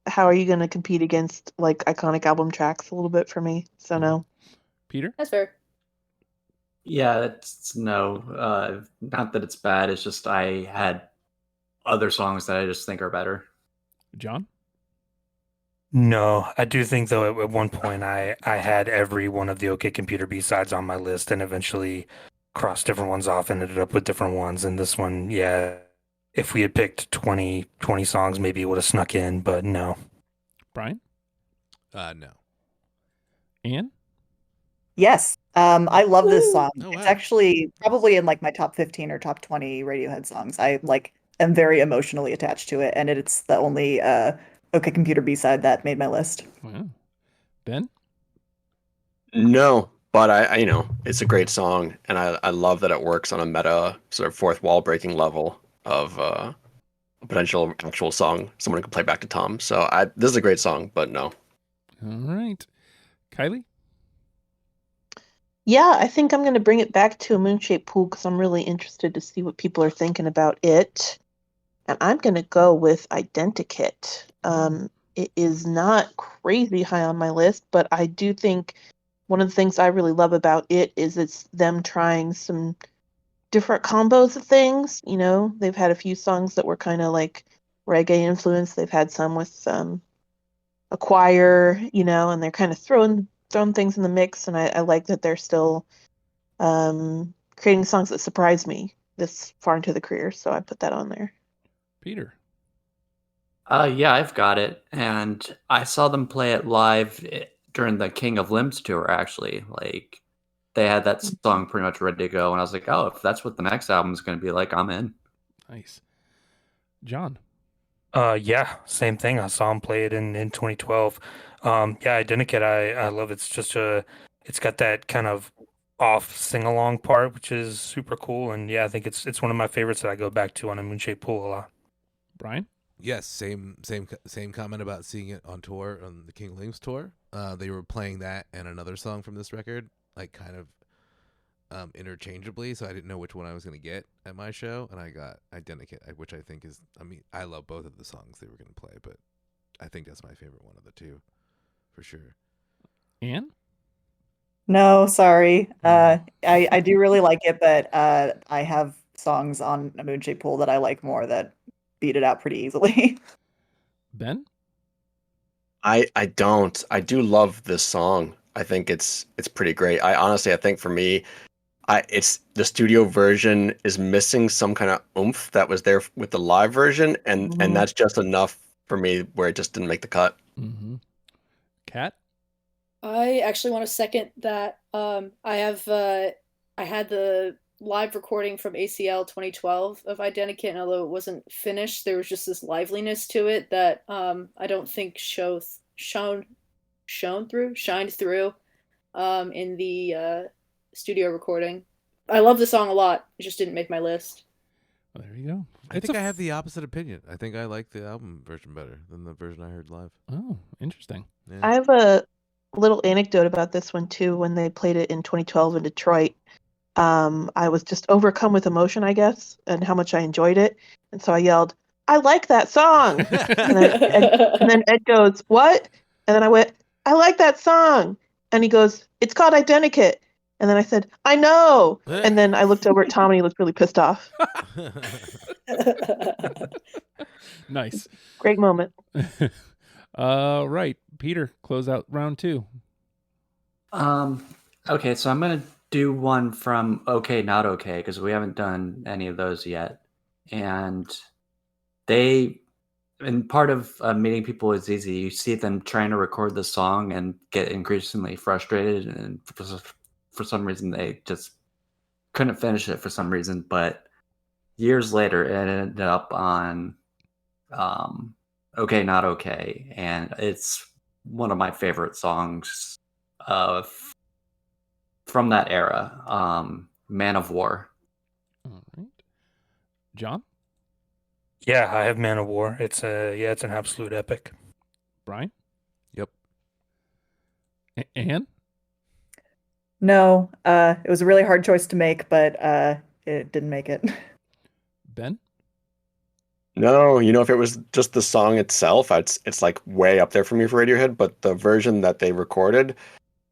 how are you going to compete against like iconic album tracks a little bit for me? So no.
Peter?
That's fair.
Yeah, it's no. Not that it's bad. It's just I had other songs that I just think are better.
John?
No, I do think though at one point I had every one of the OK Computer B-sides on my list and eventually crossed different ones off and ended up with different ones. And this one, yeah, if we had picked 20 songs, maybe it would have snuck in, but no.
Brian?
No.
Anne?
Yes. I love this
Woo!
song.
Oh,
It's
wow.
actually probably in like my top 15 or top 20 Radiohead songs. I like am very emotionally attached to it, and it's the only OK Computer B-side that made my list.
Wow. Ben?
No, but it's a great song, and I love that it works on a meta sort of fourth wall breaking level of a potential actual song someone can play back to Tom. So this is a great song, but no.
All right. Kylie?
Yeah, I think I'm going to bring it back to a moon-shaped pool because I'm really interested to see what people are thinking about it. And I'm going to go with Identikit. It is not crazy high on my list, but I do think one of the things I really love about it is it's them trying some different combos of things. They've had a few songs that were kind of like reggae influenced. They've had some with a choir, and they're kind of throwing things in the mix. And I like that they're still creating songs that surprise me this far into the career. So I put that on there.
Peter?
Yeah, I've got it, and I saw them play it live during the King of Limbs tour. Actually, like they had that song pretty much ready to go, and I was like, oh, if that's what the next album is going to be like, I'm in.
Nice. John?
Yeah, same thing. I saw him play it in 2012. Yeah, Identikit, I love it. It's got that kind of off sing-along part, which is super cool. And yeah, I think it's one of my favorites that I go back to on a Moonshaped Pool a lot.
Brian?
Yes, same comment about seeing it on tour on the King Limbs tour. They were playing that and another song from this record, like kind of interchangeably, so I didn't know which one I was going to get at my show, and I got Identikit, which I think is, I love both of the songs they were going to play, but I think that's my favorite one of the two, for sure.
Anne?
No, sorry. I do really like it, but I have songs on a Moonshaped Pool that I like more that beat it out pretty easily.
Ben?
I don't. I do love this song. I think it's pretty great. I think for me, it's the studio version is missing some kind of oomph that was there with the live version, and that's just enough for me where it just didn't make the cut.
Mm-hmm. Kat?
I actually want to second that. I had the live recording from ACL 2012 of Identikit, and although it wasn't finished, there was just this liveliness to it that I don't think shined through in the studio recording. I love the song a lot. It just didn't make my list.
Well, there you go.
I think I have the opposite opinion. I think I like the album version better than the version I heard live.
Oh, interesting.
Yeah.
I have a little anecdote about this one too. When they played it in 2012 in Detroit, I was just overcome with emotion, I guess, and how much I enjoyed it. And so I yelled, "I like that song!" and then Ed goes, "What?" And then I went, "I like that song." And he goes, "It's called Identikit." And then I said, "I know." And then I looked over at Tom and he looked really pissed off.
Nice.
Great moment.
Right. Peter, close out round 2.
Okay, so I'm gonna do one from OK Not OK because we haven't done any of those yet, and part of meeting people is easy. You see them trying to record the song and get increasingly frustrated, and for some reason they just couldn't finish it for some reason. But years later, it ended up on OK Not OK, and it's one of my favorite songs of from that era, Man of War.
All right. John?
Yeah, I have Man of War. It's an absolute epic.
Brian?
Yep.
Anne?
No, it was a really hard choice to make, but it didn't make it.
Ben?
No, if it was just the song itself, it's like way up there for me for Radiohead, but the version that they recorded,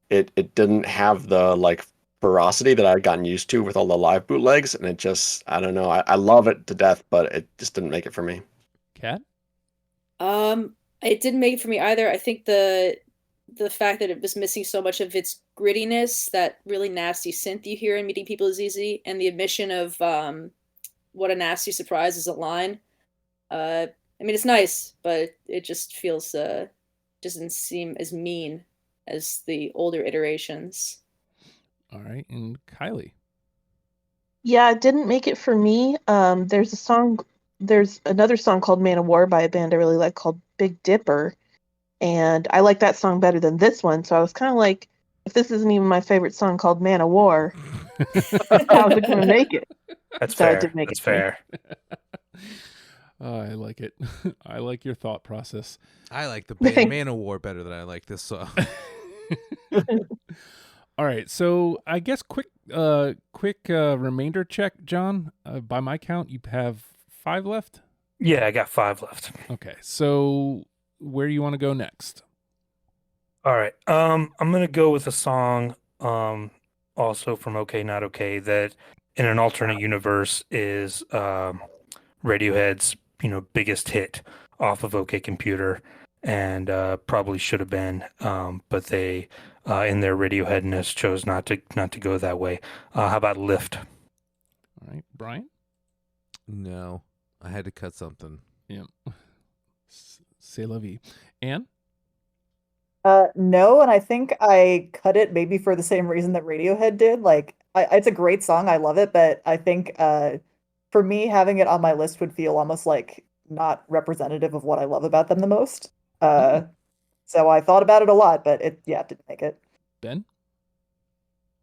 it didn't have the like ferocity that I'd gotten used to with all the live bootlegs, and it just, I don't know, I love it to death, but it just didn't make it for me.
Kat?
It didn't make it for me either. I think the fact that it was missing so much of its grittiness, that really nasty synth you hear in Meeting People is Easy, and the omission of what a nasty surprise is a line. I mean, it's nice, but it just feels doesn't seem as mean as the older iterations.
All right. And Kylie?
Yeah, it didn't make it for me. There's another song called Man of War by a band I really like called Big Dipper. And I like that song better than this one. So I was kind of like, if this isn't even my favorite song called Man of War, how's it going to make it?
That's
So it
fair.
did make
That's
it for me.
fair.
Oh, I like it. I like your thought process.
I like the band Man of War better than I like this song.
All right. So I guess quick remainder check, John. By my count, you have 5 left?
Yeah, I got 5 left.
Okay. So where do you want to go next?
All right. I'm gonna go with a song, also from OK Not OK, that in an alternate universe is Radiohead's biggest hit off of OK Computer, and probably should have been, but they in their Radioheadness chose not to go that way. How about Lift?
All right. Brian?
No, I had to cut something.
Yeah. C'est la vie. Anne?
No, and I think I cut it maybe for the same reason that Radiohead did. Like, it's a great song. I love it, but I think for me, having it on my list would feel almost like not representative of what I love about them the most. So I thought about it a lot, but it didn't make it.
Ben?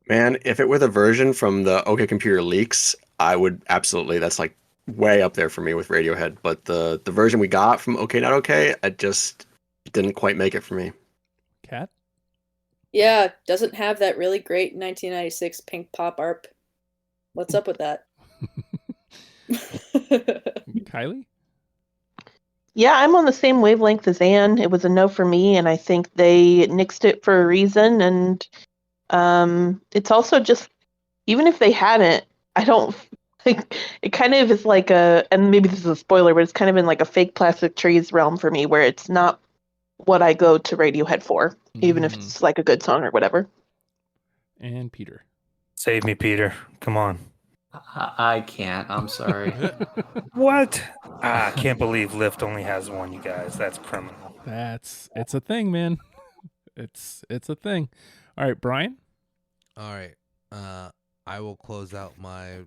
Man, if it were the version from the OK Computer leaks, I would absolutely, that's like way up there for me with Radiohead. But the version we got from OK Not OK, it just didn't quite make it for me.
Kat?
Yeah, doesn't have that really great 1996 pink pop art. What's up with that?
Kylie?
Yeah, I'm on the same wavelength as Anne. It was a no for me, and I think they nixed it for a reason. And it's also just, even if they hadn't, I don't think it kind of is like and maybe this is a spoiler, but it's kind of in like a fake plastic trees realm for me, where it's not what I go to Radiohead for, even if it's like a good song or whatever.
And Peter?
Save me, Peter. Come on.
I can't. I'm sorry.
What? I can't believe Lyft only has one, you guys. That's criminal.
It's a thing, man. It's a thing. All right, Brian?
All right. I will close out my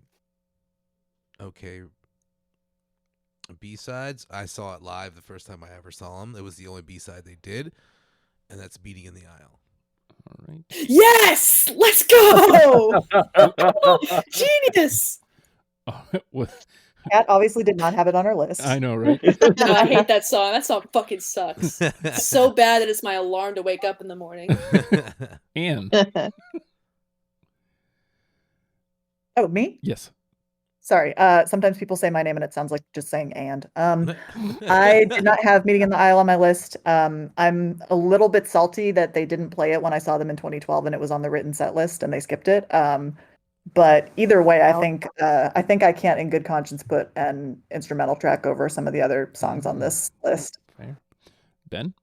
B-sides. I saw it live the first time I ever saw them. It was the only B-side they did, and that's Beating in the Aisle.
All right.
Yes! Let's go! Genius!
Kat obviously did not have it on her list.
I know, right?
No, I hate that song. That song fucking sucks. It's so bad that it's my alarm to wake up in the morning.
Anne?
Oh, me?
Yes.
Sorry. Sometimes people say my name and it sounds like just saying and. I did not have Meeting in the Aisle on my list. I'm a little bit salty that they didn't play it when I saw them in 2012 and it was on the written set list and they skipped it. But either way, I think I can't in good conscience put an instrumental track over some of the other songs on this list.
Fair. Ben?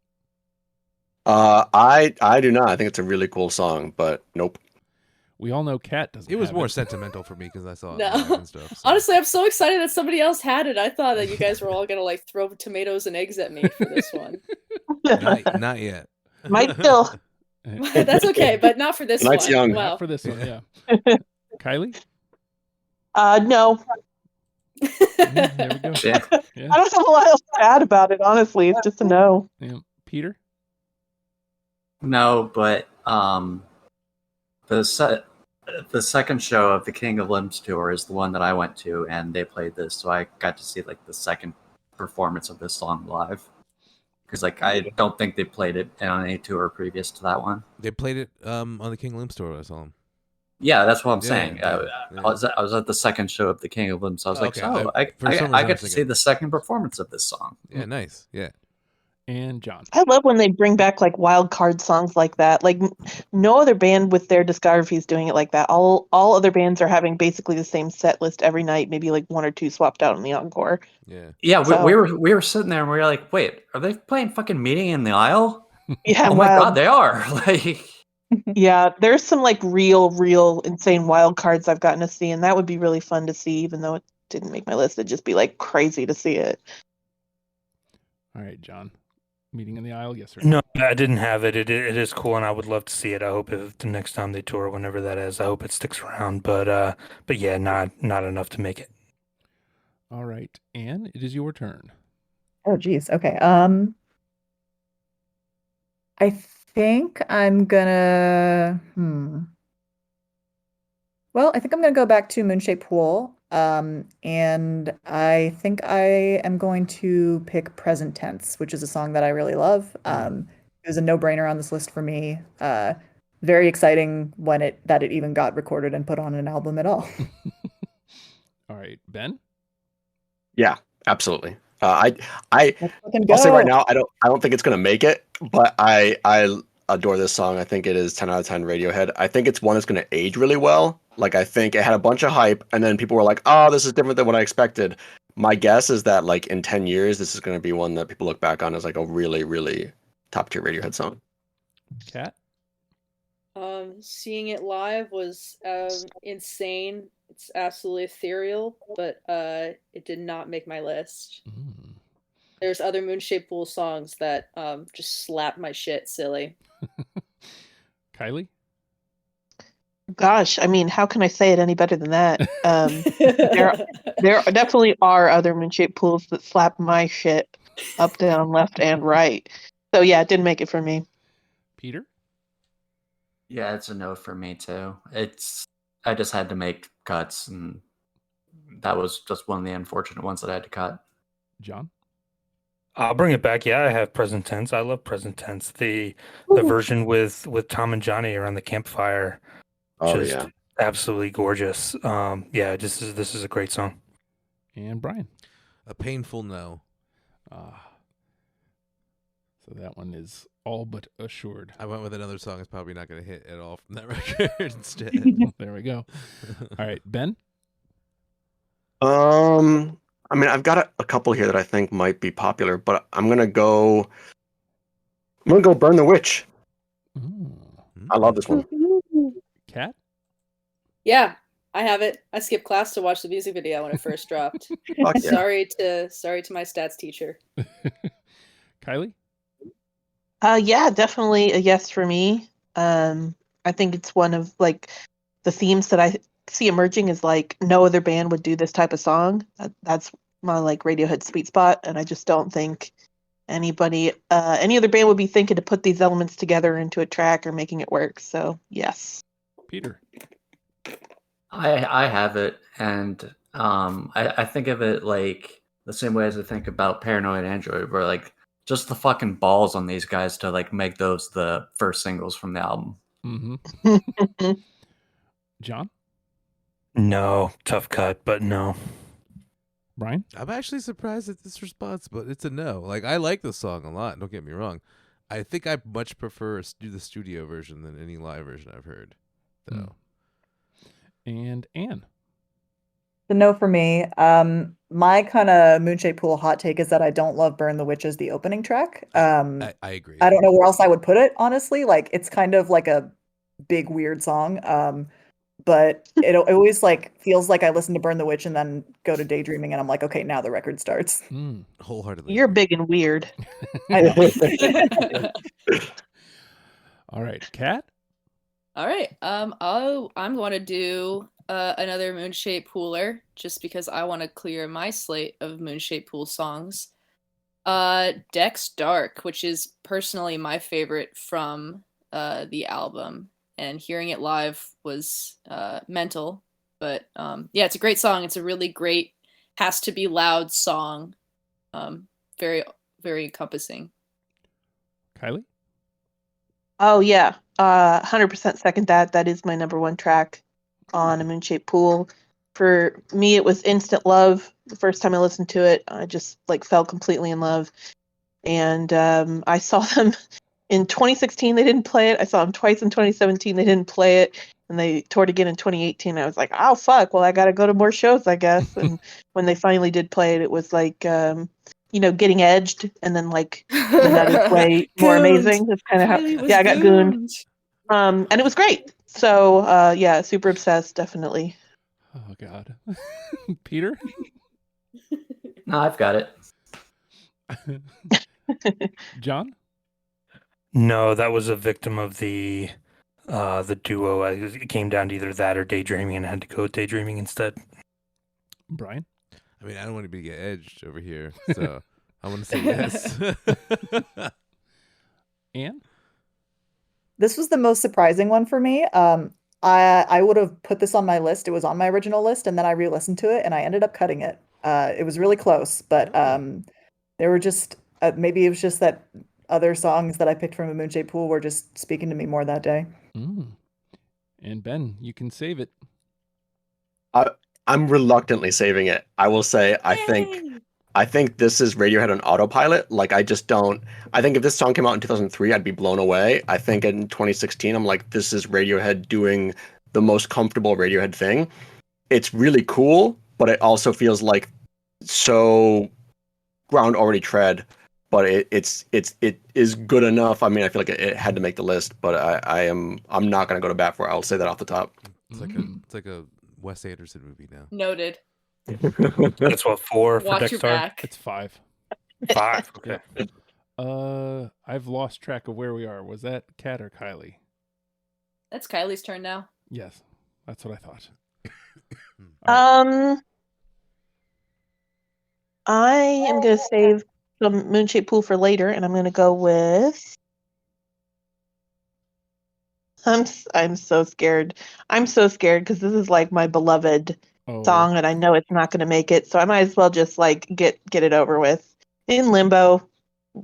I do not. I think it's a really cool song, but nope.
We all know Kat doesn't
It was
have
more sentimental for me because I saw it
No.
live and stuff. So.
Honestly, I'm so excited that somebody else had it. I thought that you guys were all gonna like throw tomatoes and eggs at me for this one.
Not yet.
Might still.
That's okay, but not for this
Night's
one.
young.
Wow.
Not for this one, yeah. Kylie?
No.
There we go.
Yeah.
Yeah.
I don't have a lot else to add about it, honestly. It's just a no.
Yeah. Peter?
No, but The second show of the King of Limbs tour is the one that I went to, and they played this, so I got to see like the second performance of this song live. Because like I don't think they played it on any tour previous to that one.
They played it on the King Limb store. I saw them.
Yeah, that's what I'm
Yeah,
saying.
yeah.
I was at the second show of the King of Limbs. So I was like,
Okay,
so
for some reason
I
I
get
was
to see
thinking-
the second performance of this song.
Yeah, nice. Yeah.
And John.
I love when they bring back like wild card songs like that. Like no other band with their discography is doing it like that. All other bands are having basically the same set list every night, maybe like one or two swapped out in the encore.
Yeah.
Yeah,
So-
we were sitting there and we were like, wait, are they playing fucking Meeting in the Aisle?
Yeah,
Oh my
wild.
god, they are. Like
Yeah, there's some like real insane wild cards I've gotten to see, and that would be really fun to see, even though it didn't make my list. It'd just be like crazy to see it.
All right, John. Meeting in the Aisle, yes or
No, I didn't have it. It is cool, and I would love to see it. I hope if the next time they tour, whenever that is, I hope it sticks around. But yeah, not enough to make it.
All right, Anne, it is your turn.
Oh, geez. Okay. I think I'm gonna. Well, I think I'm gonna go back to Moonshaped Pool. And I think I am going to pick Present Tense, which is a song that I really love. It was a no-brainer on this list for me. Very exciting that it even got recorded and put on an album at all.
All right, Ben.
Yeah, absolutely.
Let's fucking
I'll say
go.
right now, I don't think it's gonna make it, but I adore this song. I think it is 10 out of 10 Radiohead. I think it's one that's gonna age really well. Like I think it had a bunch of hype, and then people were like, "Oh, this is different than what I expected." My guess is that like in 10 years, this is gonna be one that people look back on as like a really, really top tier Radiohead song.
Kat.
Seeing it live was insane. It's absolutely ethereal, but it did not make my list. There's other Moonshaped Pool songs that just slap my shit silly.
Kylie.
Gosh, I mean, how can I say it any better than that? There definitely are other Moonshaped Pools that slap my shit up, down, left, and right. So yeah, it didn't make it for me.
Peter.
yeah, it's a no for me too. I just had to make cuts, and that was just one of the unfortunate ones that I had to cut.
John.
I'll bring it back. Yeah, I have Present Tense. I love Present Tense. The version with Tom and Johnny around the campfire,
Oh
just
yeah.
absolutely gorgeous. Yeah, this is a great song.
And Brian.
A painful no.
So that one is all but assured.
I went with another song that's probably not going to hit at all from that record instead.
There we go. All right, Ben.
I mean, I've got a couple here that I think might be popular, but I'm gonna go Burn the Witch.
Ooh.
I love this one.
Kat.
Yeah, I have it. I skipped class to watch the music video when it first dropped.
Fuck yeah.
Sorry to my stats teacher.
Kylie.
Yeah, definitely a yes for me. I think it's one of like the themes that I see emerging is like no other band would do this type of song. That's my like Radiohead sweet spot, and I just don't think any other band would be thinking to put these elements together into a track or making it work. So yes.
Peter.
I have it, and I think of it like the same way as I think about Paranoid Android, where like just the fucking balls on these guys to like make those the first singles from the album.
Mm-hmm. John.
No, tough cut, but no.
Brian.
I'm actually surprised at this response, but it's a no. Like, I like the song a lot, don't get me wrong. I think I much prefer the studio version than any live version I've heard, though.
And Anne.
The no for me. My kind of Moonshaped Pool hot take is that I don't love Burn the Witch as the opening track.
I agree.
I don't know where else I would put it, honestly. Like, it's kind of like a big, weird song. But it always like feels like I listen to Burn the Witch and then go to Daydreaming and I'm like, okay, now the record starts.
Wholeheartedly.
You're big and weird.
I know.
All right, Kat.
All right. I'm going to do another Moonshaped Pooler just because I want to clear my slate of Moonshaped Pool songs. Dex Dark, which is personally my favorite from the album. and hearing it live was mental. But yeah, it's a great song. It's a really great, has to be loud song. Very, very encompassing.
Kylie?
Oh yeah, 100% second that. That is my number one track on A Moon-Shaped Pool. For me, it was instant love. The first time I listened to it, I just like fell completely in love. And I saw them in 2016. They didn't play it. I saw them twice in 2017. They didn't play it, and they toured again in 2018. I was like, oh fuck, well I gotta go to more shows, I guess. And when they finally did play it, it was like getting edged, and then like in another way more amazing. That's kind of how I got gooned. And it was great. So yeah, super obsessed, definitely.
Oh God. Peter?
No, I've got it.
John?
No, that was a victim of the duo. It came down to either that or daydreaming, and I had to go with daydreaming instead.
Brian?
I mean, I don't want to be get edged over here, so I want to say yes.
Anne?
This was the most surprising one for me. I would have put this on my list. It was on my original list, and then I re-listened to it, and I ended up cutting it. It was really close, but there were just maybe it was just that other songs that I picked from A Moon-Shaped Pool were just speaking to me more that day.
And Ben, you can save it.
I'm reluctantly saving it. I will say, I think this is Radiohead on autopilot. Like, I just don't. I think if this song came out in 2003, I'd be blown away. I think in 2016, I'm like, this is Radiohead doing the most comfortable Radiohead thing. It's really cool, but it also feels like so ground already tread. But it is good enough. I mean, I feel like it had to make the list, but I'm not gonna go to bat for it. I'll say that off the top.
It's like a Wes Anderson movie now.
Noted.
That's what, 4 for
Watch your
Dexter?
back.
It's 5.
5. Okay.
I've lost track of where we are. Was that Kat or Kylie?
That's Kylie's turn now.
Yes, that's what I thought.
I am gonna save the Moon-Shaped Pool for later, and I'm gonna go with. I'm so scared. I'm so scared because this is like my beloved song, and I know it's not gonna make it, so I might as well just like get it over with. In Limbo.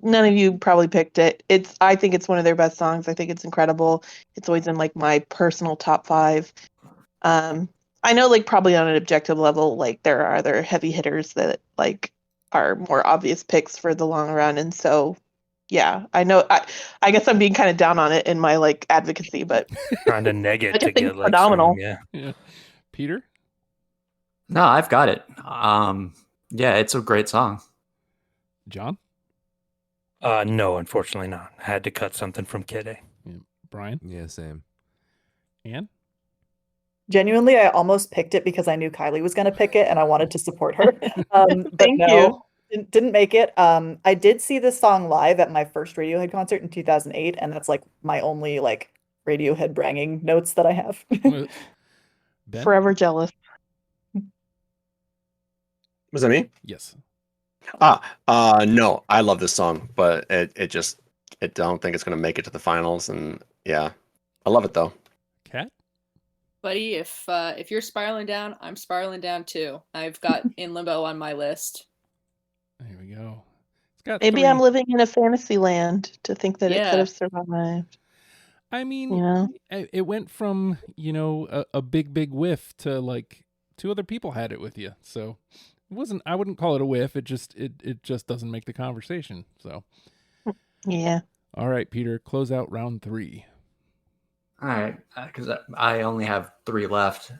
None of you probably picked it. I think it's one of their best songs. I think it's incredible. It's always in like my personal top 5. I know like probably on an objective level, like there are other heavy hitters that like are more obvious picks for the long run. And so yeah, I know I guess I'm being kind of down on it in my like advocacy, but
trying to neg it
I just
to
think
get
it's
like
phenomenal.
yeah.
Peter?
No, I've got it. Yeah, it's a great song.
John?
No, unfortunately not. I had to cut something from Kid A.
Yeah. Brian?
Yeah, same.
Anne?
Genuinely, I almost picked it because I knew Kylie was going to pick it and I wanted to support her.
Thank you.
Didn't make it. I did see this song live at my first Radiohead concert in 2008, and that's like my only like Radiohead branging notes that I have.
Ben?
Forever jealous.
Was that me?
Yes.
No, I love this song, but it don't think it's gonna make it to the finals, and yeah, I love it though.
Kat?
Buddy, if you're spiraling down, I'm spiraling down too. I've got In Limbo on my list.
There we go. It's got
Maybe
3.
I'm living in a fantasy land to think that it could have survived.
I mean,
You know?
it went from, a big whiff to like 2 other people had it with you. So I wouldn't call it a whiff. It just doesn't make the conversation. So
Yeah.
all right, Peter, close out round 3.
All right, because I only have 3 left.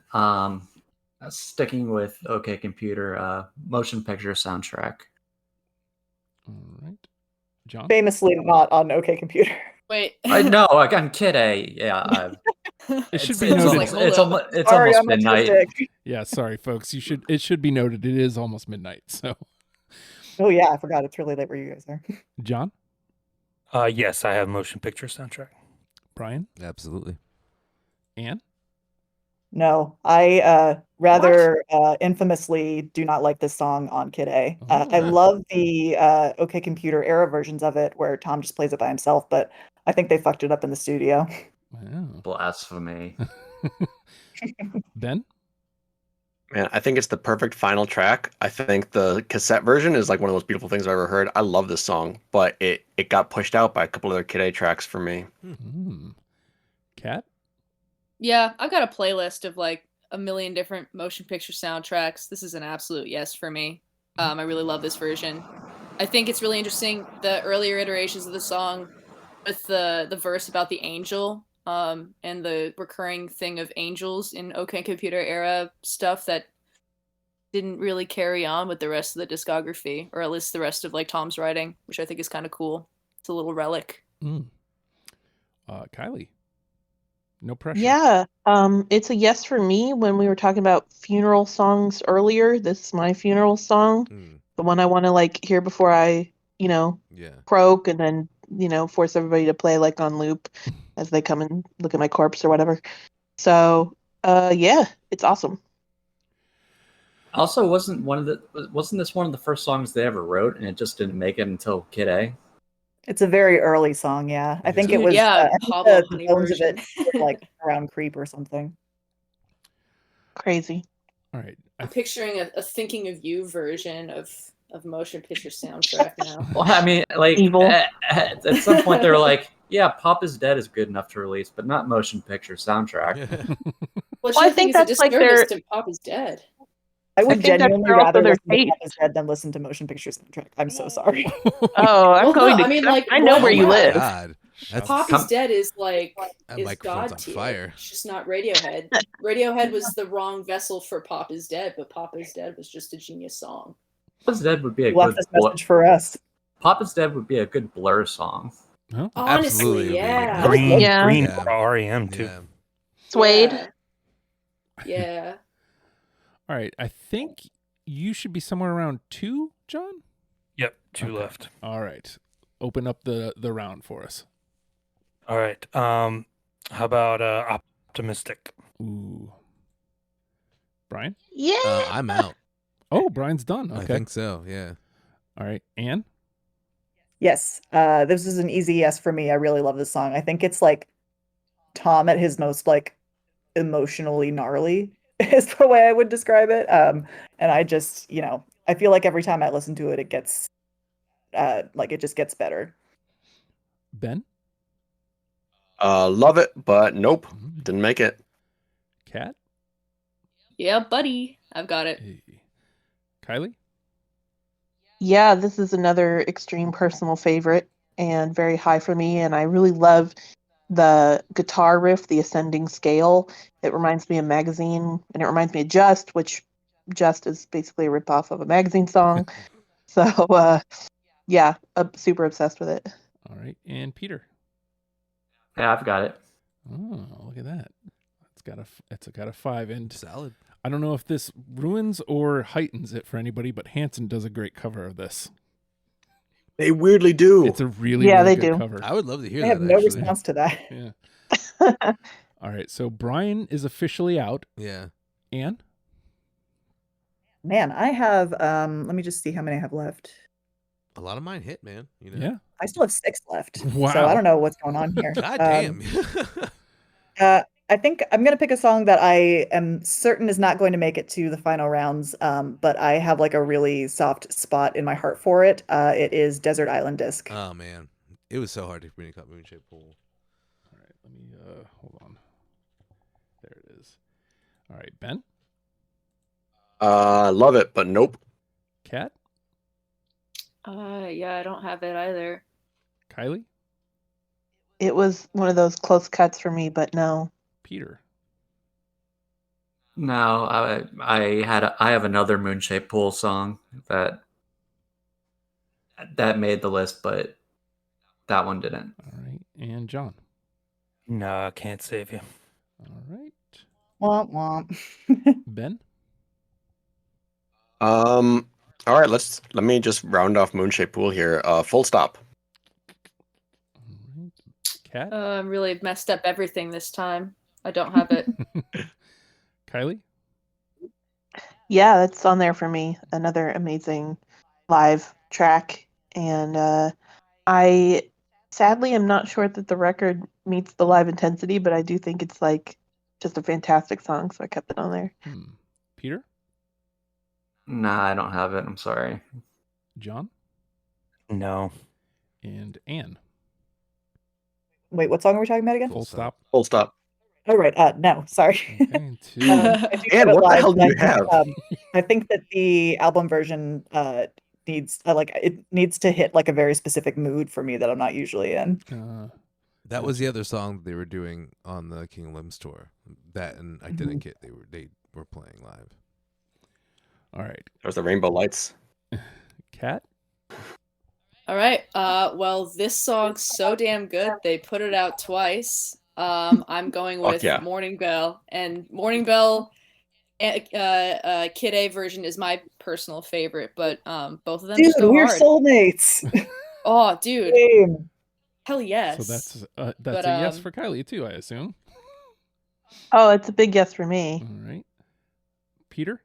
Sticking with OK Computer, motion picture soundtrack.
All right. John?
Famously not on OK Computer.
Wait.
I know, I'm Kid A. Yeah.
It should
it's,
be
it's,
noted.
almost, it's, almost, it's
Sorry,
almost
I'm
midnight.
autistic.
Yeah, sorry, folks. It should be noted. It is almost midnight. So,
Oh yeah, I forgot. It's really late where you guys are.
John?
Yes, I have motion picture soundtrack.
Brian?
Absolutely.
Anne?
No, I rather infamously do not like this song on Kid A. I love the OK Computer era versions of it where Tom just plays it by himself, but I think they fucked it up in the studio.
Wow.
Blasphemy.
Ben?
Man, I think it's the perfect final track. I think the cassette version is like one of the most beautiful things I've ever heard. I love this song, but it got pushed out by a couple other Kid A tracks for me.
Kat?
Yeah, I've got a playlist of like a million different motion picture soundtracks. This is an absolute yes for me. I really love this version. I think it's really interesting the earlier iterations of the song with the verse about the angel and the recurring thing of angels in OK Computer era stuff that didn't really carry on with the rest of the discography, or at least the rest of like Tom's writing, which I think is kind of cool. It's a little relic.
Kylie? No pressure.
Yeah, it's a yes for me. When we were talking about funeral songs earlier, this is my funeral song. The one I want to like hear before I,
Yeah.
croak, and then, force everybody to play like on loop as they come and look at my corpse or whatever. So, yeah, it's awesome.
Also, wasn't this one of the first songs they ever wrote, and it just didn't make it until Kid A?
It's a very early song, yeah. I think it
Dude,
was
yeah,
I think
Pablo
the
Honey
bones of
version.
it were, like around Creep or something.
Crazy.
All right.
I'm picturing a Thinking of You version of motion picture soundtrack now.
Well, I mean, like
Evil.
at some point they were like, "Yeah, Pop is Dead is good enough to release, but not motion picture soundtrack."
Well,
I think that's like their.
to Pop is Dead.
I would
think that's
genuinely
also
rather
their
listen to
taste.
Pop is Dead than listen to motion picture soundtrack. I'm so sorry.
Oh, I'm
Well,
going
no,
to.
I mean, like,
I know
what-
where you
wow.
live.
God. That's
Pop is Dead is like
That
is
microphone's
God
on
tier.
fire.
It's just not Radiohead. Radiohead was the wrong vessel for Pop is Dead, but Pop is Dead was just a genius song.
Pop is Dead would be a
You left
good.
this message for us.
Pop is Dead would be a good Blur song.
Oh,
Honestly,
Absolutely, it'll be a good
yeah.
one.
Green,
Yeah.
Green
Yeah.
for REM too.
Yeah.
Suede.
Yeah.
all right. I think you should be somewhere around 2, John?
Yep, two
Okay.
left.
All right. Open up the round for us.
All right. How about Optimistic?
Ooh. Brian?
Yeah.
I'm out.
Oh, Brian's done.
I
Okay.
think so. Yeah.
All right. Anne?
Yes, this is an easy yes for me. I really love this song. I think it's like Tom at his most like emotionally gnarly is the way I would describe it. And I just, I feel like every time I listen to it, it gets like it just gets better.
Ben?
Love it, but nope, didn't make it.
Kat?
Yeah, buddy. I've got it.
Hey. Kylie?
Yeah, this is another extreme personal favorite and very high for me. And I really love the guitar riff, the ascending scale. It reminds me of Magazine, and it reminds me of Just, which Just is basically a ripoff of a Magazine song. So, yeah, I'm super obsessed with it.
All right. And Peter?
Yeah, I've got it.
Oh, look at that. It's got a 5. And
Solid.
I don't know if this ruins or heightens it for anybody, but Hanson does a great cover of this.
They weirdly do.
It's a really,
Yeah,
really
they
good
do.
cover.
I would love to hear
I
that.
have no
actually.
response to that.
Yeah. All right. So Brian is officially out.
Yeah.
Anne?
Man, I have let me just see how many I have left.
A lot of mine hit, man. You know.
Yeah.
I still have 6 left.
Wow.
So I don't know what's going on here.
God damn.
I think I'm going to pick a song that I am certain is not going to make it to the final rounds, but I have like a really soft spot in my heart for it. It is Desert Island Disc.
Oh man, it was so hard to communicate Moonshaped Pool.
All right. Let me hold on. There it is. All right. Ben?
Love it, but nope.
Kat?
Yeah, I don't have it either.
Kylie?
It was one of those close cuts for me, but no.
Peter?
No, I have another Moonshaped Pool song that made the list, but that one didn't.
All right. And John?
No, I can't save you.
All right.
Womp womp.
Ben?
All right, let me just round off Moonshaped Pool here. Full stop.
All right. Kat?
I really messed up everything this time. I don't have it.
Kylie?
Yeah, that's on there for me. Another amazing live track. And I Sadly, I'm not sure that the record meets the live intensity, but I do think it's like just a fantastic song, so I kept it on there.
Peter?
Nah, I don't have it. I'm sorry.
John?
No.
And Anne?
Wait, what song are we talking about again?
Full stop.
Full stop.
Oh, right. No, sorry.
Okay, two.
I do
Anne,
have it
what the
live,
hell do
but
you have?
I think that the album version needs it needs to hit like a very specific mood for me that I'm not usually in.
That was the other song that they were doing on the King of Limbs tour. That and I Didn't Get they were playing live.
All right.
There's the Rainbow Lights.
Kat?
All right. Well, this song's so damn good. They put it out twice. I'm going with
yeah.
Morning Bell, and Morning Bell, Kid A version is my personal favorite, but both of them
Dude,
just go
we're
hard.
soulmates.
Oh, dude,
Same.
hell yes.
So that's
But,
a yes for Kylie too, I assume.
Oh, it's a big yes for me.
All right. Peter?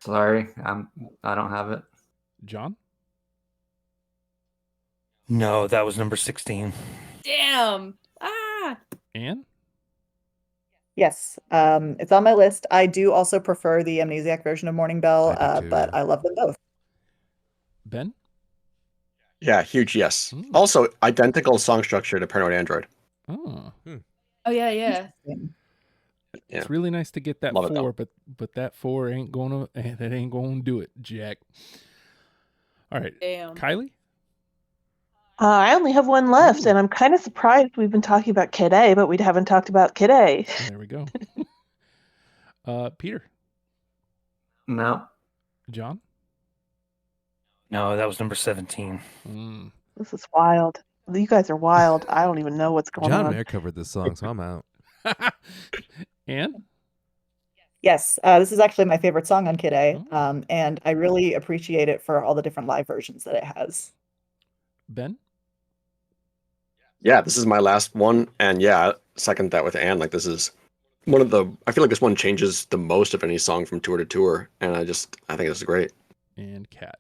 Sorry, I don't have it.
John?
No, that was number 16.
Damn. Ah.
Anne?
Yes, it's on my list. I do also prefer the Amnesiac version of Morning Bell,
I do too,
but
yeah.
I love them both.
Ben?
Yeah, huge yes.
Mm.
Also, identical song structure to Paranoid Android.
Oh.
Oh yeah, yeah.
Yeah.
It's really nice to get that
Love it,
4, but that 4 ain't gonna do it, Jack. All right.
Damn.
Kylie?
I only have one left,
Ooh.
and I'm kind of surprised we've been talking about Kid A, but we haven't talked about Kid A.
There we go. Peter?
No.
John?
No, that was number 17.
This is wild. You guys are wild. I don't even know what's going
John
on.
Mayer covered this song, so I'm out.
Anne?
Yes, this is actually my favorite song on Kid A,
Oh.
and I really appreciate it for all the different live versions that it has.
Ben?
Yeah, this is my last one, and yeah, I second that with Anne. Like, this is one of the. I feel like this one changes the most of any song from tour to tour, and I think this is great.
And Kat?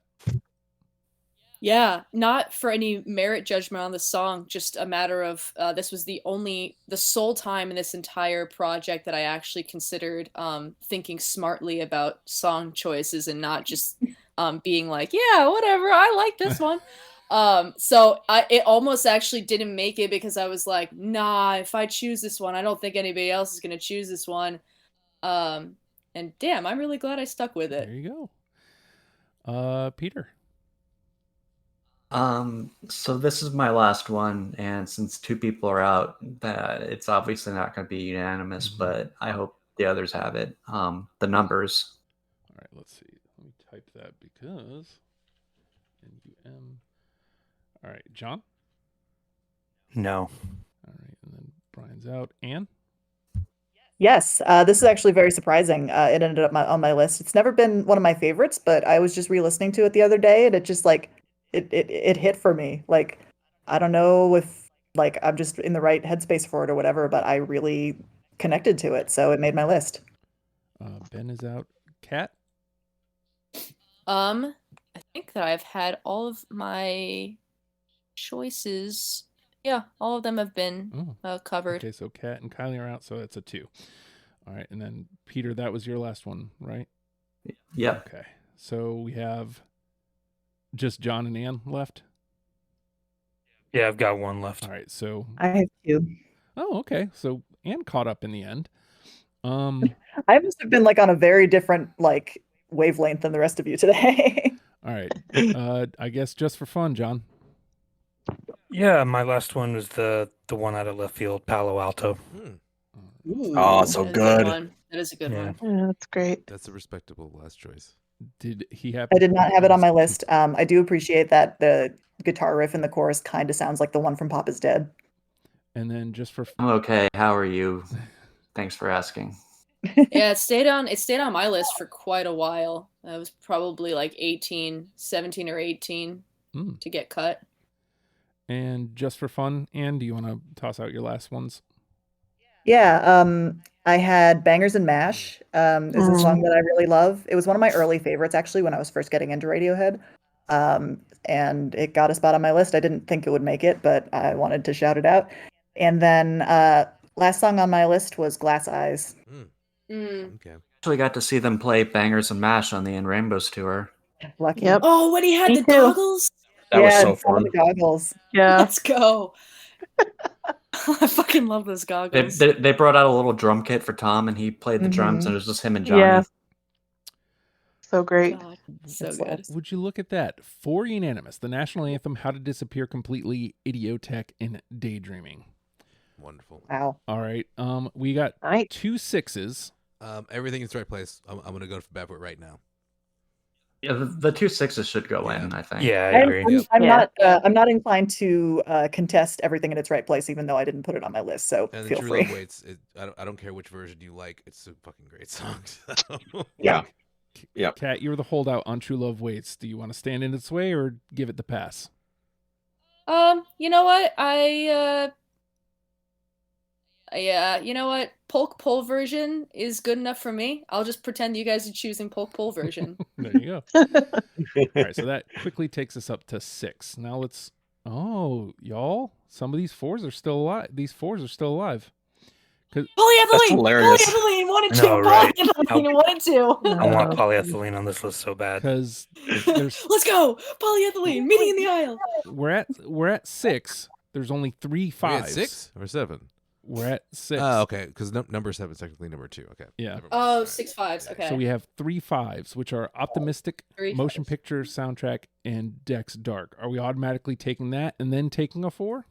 Yeah, not for any merit judgment on the song, just a matter of this was the sole time in this entire project that I actually considered thinking smartly about song choices and not just being like, yeah, whatever, I like this one. So it almost actually didn't make it because I was like, nah, if I choose this one, I don't think anybody else is going to choose this one. And damn, I'm really glad I stuck with it.
There you go. Peter?
So this is my last one, and since 2 people are out, it's obviously not going to be unanimous, but I hope the others have it. The Numbers.
All right, let's see. Let me type that because NUM. All right, John?
No.
All right, and then Brian's out. Anne?
Yes, this is actually very surprising. It ended up on my list. It's never been one of my favorites, but I was just re-listening to it the other day, and it just like it hit for me. Like, I don't know if like I'm just in the right headspace for it or whatever, but I really connected to it, so it made my list.
Ben is out. Kat?
I think that I've had all of my choices. Yeah, all of them have been covered.
Okay, so Kat and Kylie are out, so that's a 2. All right, and then Peter, that was your last one, right?
Yep.
Okay, so we have just John and Anne left.
Yeah, I've got one left.
All right, so
I have 2.
oh, okay, so Anne caught up in the end.
I must have been like on a very different like wavelength than the rest of you today.
All right, I guess just for fun, John.
Yeah, my last one was the one out of left field, Palo Alto.
Oh, it's so
That is a
good.
one. That is a good one.
Yeah, that's great.
That's a respectable last choice.
Did he have?
I did not have it on my list. I do appreciate that the guitar riff in the chorus kind of sounds like the one from Papa's Dead.
And then just for
I'm okay. How are you? Thanks for asking.
Yeah, it stayed on my list for quite a while. I was probably like 17 or 18 to get cut.
And just for fun, Anne, do you want to toss out your last ones?
Yeah, I had Bangers and Mash. Is a song that I really love. It was one of my early favorites actually when I was first getting into Radiohead. and it got a spot on my list. I didn't think it would make it, but I wanted to shout it out. And then last song on my list was Glass Eyes.
Okay.
Actually got to see them play Bangers and Mash on the In Rainbows tour.
Lucky.
Yep.
Oh, when he had
Me
the
too.
goggles.
That was
Yeah,
so
some of
fun.
the goggles.
Yeah.
Let's go. I fucking love those goggles.
They brought out a little drum kit for Tom, and he played the drums,
Mhm.
and it was just him and Johnny.
Yeah. So great.
God, so
It's
good.
Would you look at that? 4 unanimous. The national anthem, How to Disappear Completely, Idiotech, and Daydreaming.
Wonderful.
Wow.
All right. We got
Nice.
2 6s.
Everything in its right place. I'm gonna go for Bad Boy right now.
Yeah, the 2 6s should go
Yeah.
in, I think.
Yeah, I agree.
I'm
Yeah.
not. I'm not inclined to contest everything in its right place, even though I didn't put it on my list. So
And the
feel
True
free.
Love Waits. I don't care which version you like. It's a fucking great song. So.
Yeah. Yep.
Kat, you're the holdout on True Love Waits. Do you want to stand in its way or give it the pass?
You know what? You know what? Polk Pole version is good enough for me. I'll just pretend you guys are choosing Polk Pole version.
There you go. All right, so that quickly takes us up to 6. Now let's. Oh, y'all! Some of these 4s are still alive. These 4s are still alive.
That's hilarious.
Polyethylene wanted to.
No, right.
Polyethylene wanted to.
I want polyethylene on this list so bad.
Because there's
Let's go. Polyethylene meeting in the aisle.
we're at 6. There's only 3
We
5s.
had 6 or 7.
We're at 6.
Oh, okay. Because number 7 is technically number 2. Okay.
Yeah.
Never mind.
Oh,
All right.
6 5s. Okay.
So we have 3 5s, which are Optimistic,
3
Motion
5s.
Picture Soundtrack, and Dex Dark. Are we automatically taking that and then taking a 4?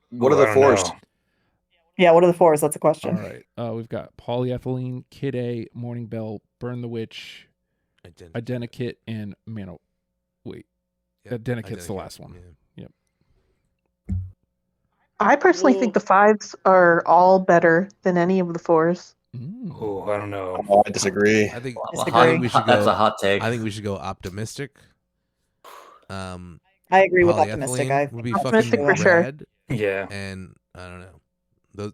What are
Ooh,
the
I don't
4s?
know.
Yeah, what are the 4s? That's a
All
question.
right. We've got Polyethylene, Kid A, Morning Bell, Burn the Witch, Identikit, and Mano. Wait.
Yep,
Identikit's the
Identikit,
last one.
yeah.
Yep.
I personally think the 5s are all better than any of the 4s.
Mm.
Oh, I don't know.
Oh, I disagree.
I think
Disagree.
we should
That's
go.
a hot take.
I think we should go optimistic.
I agree with optimistic.
Polyethylene would be
Optimistic
fucking
for sure.
rad,
Yeah.
and I don't know.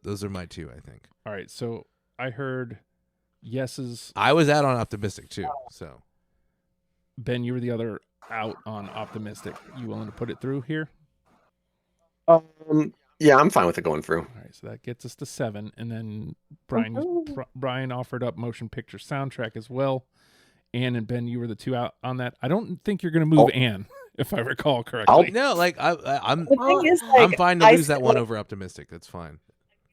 Those are my 2. I think
All right. So I heard yeses.
I was out on optimistic too. So
Ben, you were the other out on Optimistic. You willing to put it through here?
Yeah, I'm fine with it going through.
All right, so that gets us to 7, and then Brian offered up Motion Picture Soundtrack as well. Anne and Ben, you were the 2 out on that. I don't think you're going to move Anne, if I recall correctly.
no, like I'm
The thing is,
I'm
like,
fine to
I
lose that
feel
one
like-
over optimistic. That's fine.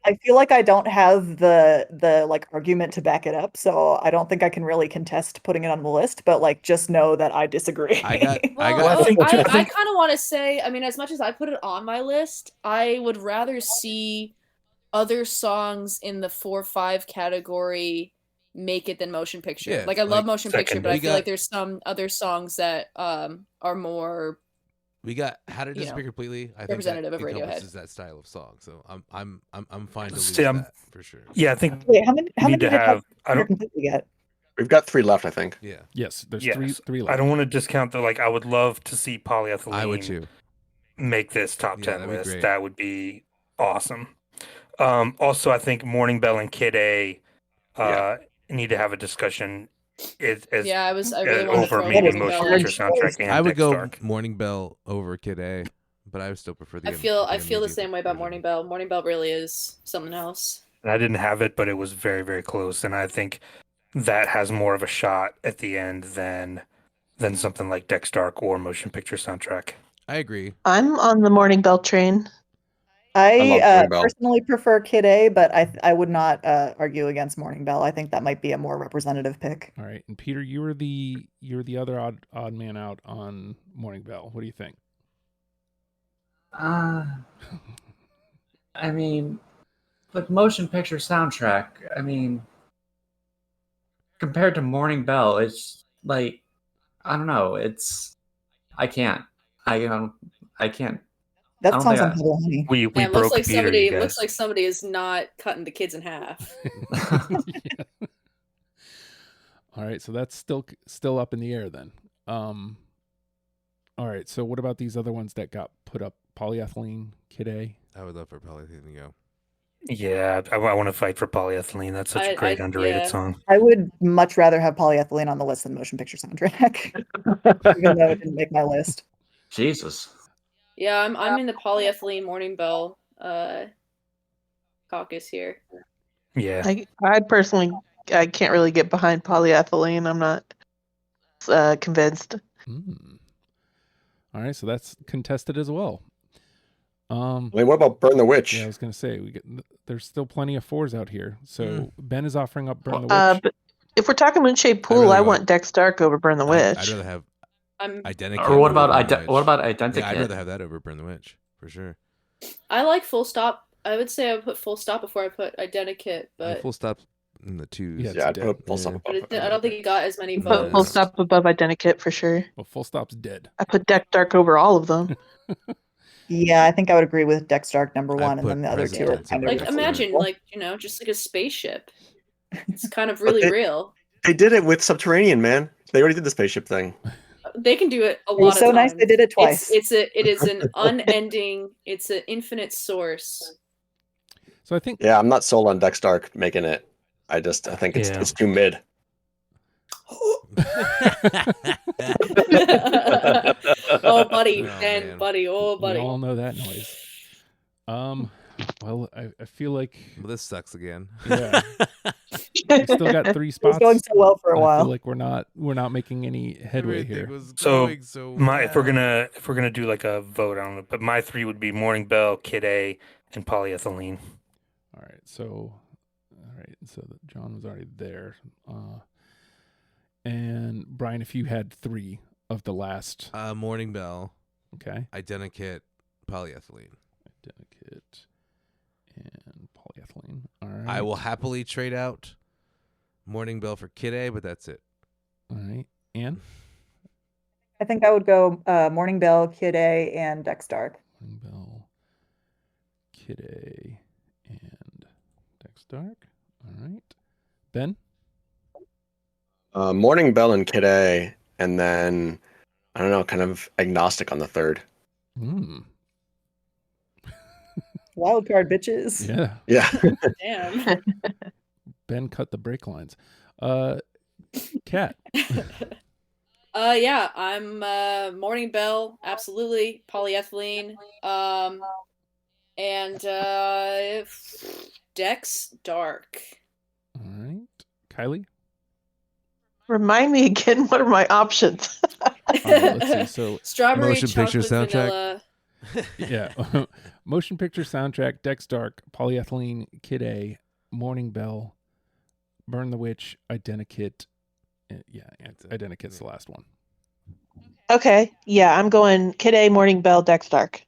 I feel like I don't have the like argument to back it up, so I don't think I can really contest putting it on the list. But like, just know that I disagree.
I got
Well,
I think-
I
I think-
kind of want to say, I mean, as much as I put it on my list, I would rather see other songs in the 4-5 category make it than motion picture.
Yeah,
Like, I love
like,
motion picture,
second.
but I
We
feel
got-
like there's some other songs that are more.
We got How to
you know,
Disappear Completely. I think
representative
that
of Radiohead.
encompasses that style of song. So I'm fine to lose
See, I'm-
that for sure.
Yeah, I think
Wait, how many
need
did
to
I
have. I don't.
completely get?
We've got 3 left, I think.
Yeah,
Yes, there's
Yes.
three left.
I don't want to discount the like. I would love to see polyethylene.
I would too.
Make this top
Yeah,
10
that'd be
list.
great.
That would be awesome. Also, I think Morning Bell and Kid A need to have a discussion.
Yeah, I really wanted to
over
throw
maybe
Morning
Motion
Bell in.
Picture Soundtrack and
I would
Dex
go
Dark.
Morning Bell over Kid A, but I would still prefer the.
I feel the
immediate
same way about
version.
Morning Bell. Morning Bell really is something else.
And I didn't have it, but it was very, very close. And I think that has more of a shot at the end than something like Dex Dark or Motion Picture Soundtrack.
I agree.
I'm on the Morning Bell train.
I love
I
Morning Bell.
personally prefer Kid A, but I would not argue against Morning Bell. I think that might be a more representative pick.
All right, and Peter, you were the other odd man out on Morning Bell. What do you think?
I mean, like motion picture soundtrack. I mean, compared to Morning Bell, it's like I don't know. I can't. I can't.
That
I don't
song's
think
on Pebble Honey.
We
Man, it
broke
looks like
Peter,
somebody.
you
It looks
guys.
like somebody is not cutting the kids in half.
Yeah. All right, so that's still up in the air then. All right, so what about these other ones that got put up? Polyethylene, Kid A.
I would love for Polyethylene to go.
Yeah, I want to fight for polyethylene. That's such a great underrated
yeah.
song.
I would much rather have polyethylene on the list than motion picture soundtrack, even though it didn't make my list.
Jesus.
Yeah, I'm in the polyethylene Morning Bell caucus here.
Yeah.
I personally, I can't really get behind polyethylene. I'm not convinced.
All right, so that's contested as well.
I mean, what about Burn the Witch?
Yeah, I was gonna say there's still plenty of 4s out here. So Ben is offering up Burn the Witch.
But if we're talking Moonshaped Pool,
really
I
want-
want Dex Dark over Burn the Witch.
I'd rather have
I'm
Identikit.
Or what about
over Burn the Witch.
what about Identikit?
Yeah, I'd rather have that over Burn the Witch for sure.
I like Full Stop. I would say I would put Full Stop before I put Identikit, but
Full stop in the 2s.
Yeah,
Yeah, I'd
dead.
put Full Stop
but
above
I don't think it got as many
Put Full
votes.
Stop above Identikit for sure.
Well, Full Stop's dead.
I put Dex Dark over all of them.
Yeah, I think I would agree with Dex Dark number
I'd
one, and
put
then the other two are
Presidents
kind
over
of
Like
Dex Dark.
imagine, like just like a spaceship. It's kind of really real.
They did it with Subterranean, man. They already did the spaceship thing.
They can do it a
It
lot
was
of
so
times.
nice they did it twice.
It is an unending. It's an infinite source.
So I think
Yeah, I'm not sold on Dex Dark making it. I think it's
Yeah.
it's too mid.
Oh, buddy,
Oh,
Ben,
man.
buddy, oh,
we
buddy.
all know that noise. Well, I feel like
Well, this sucks again.
Yeah. we still got 3
It was
spots.
going so well for a
and I
while.
feel like we're not making any headway
Everything
here.
was
So,
going so
if we're
well.
gonna do like a vote on it, but my 3 would be Morning Bell, Kid A, and polyethylene.
All right, so John was already there, and Brian, if you had 3 of the last,
Morning Bell,
okay,
Identikit, polyethylene.
Identikit and polyethylene. All right,
I will happily trade out Morning Bell for Kid A, but that's it.
All right, Anne,
I think I would go Morning Bell, Kid A, and Dex Dark.
Morning Bell, Kid A, and Dex Dark. All right, Ben.
Morning Bell and Kid A, and then I don't know, kind of agnostic on the third.
Wild card, bitches.
Yeah,
Yeah.
Damn.
Ben cut the brake lines. Kat.
Yeah, I'm Morning Bell, absolutely. Polyethylene. And Dex Dark.
All right, Kylie.
Remind me again, what are my options?
Let's see. So
Strawberry
Motion picture
chocolate
soundtrack.
vanilla.
yeah, motion picture soundtrack, Dex Dark, polyethylene, Kid A, Morning Bell, Burn the Witch, Identikit. Yeah, Identikit's the last one.
Okay, yeah, I'm going Kid A, Morning Bell, Dex Dark.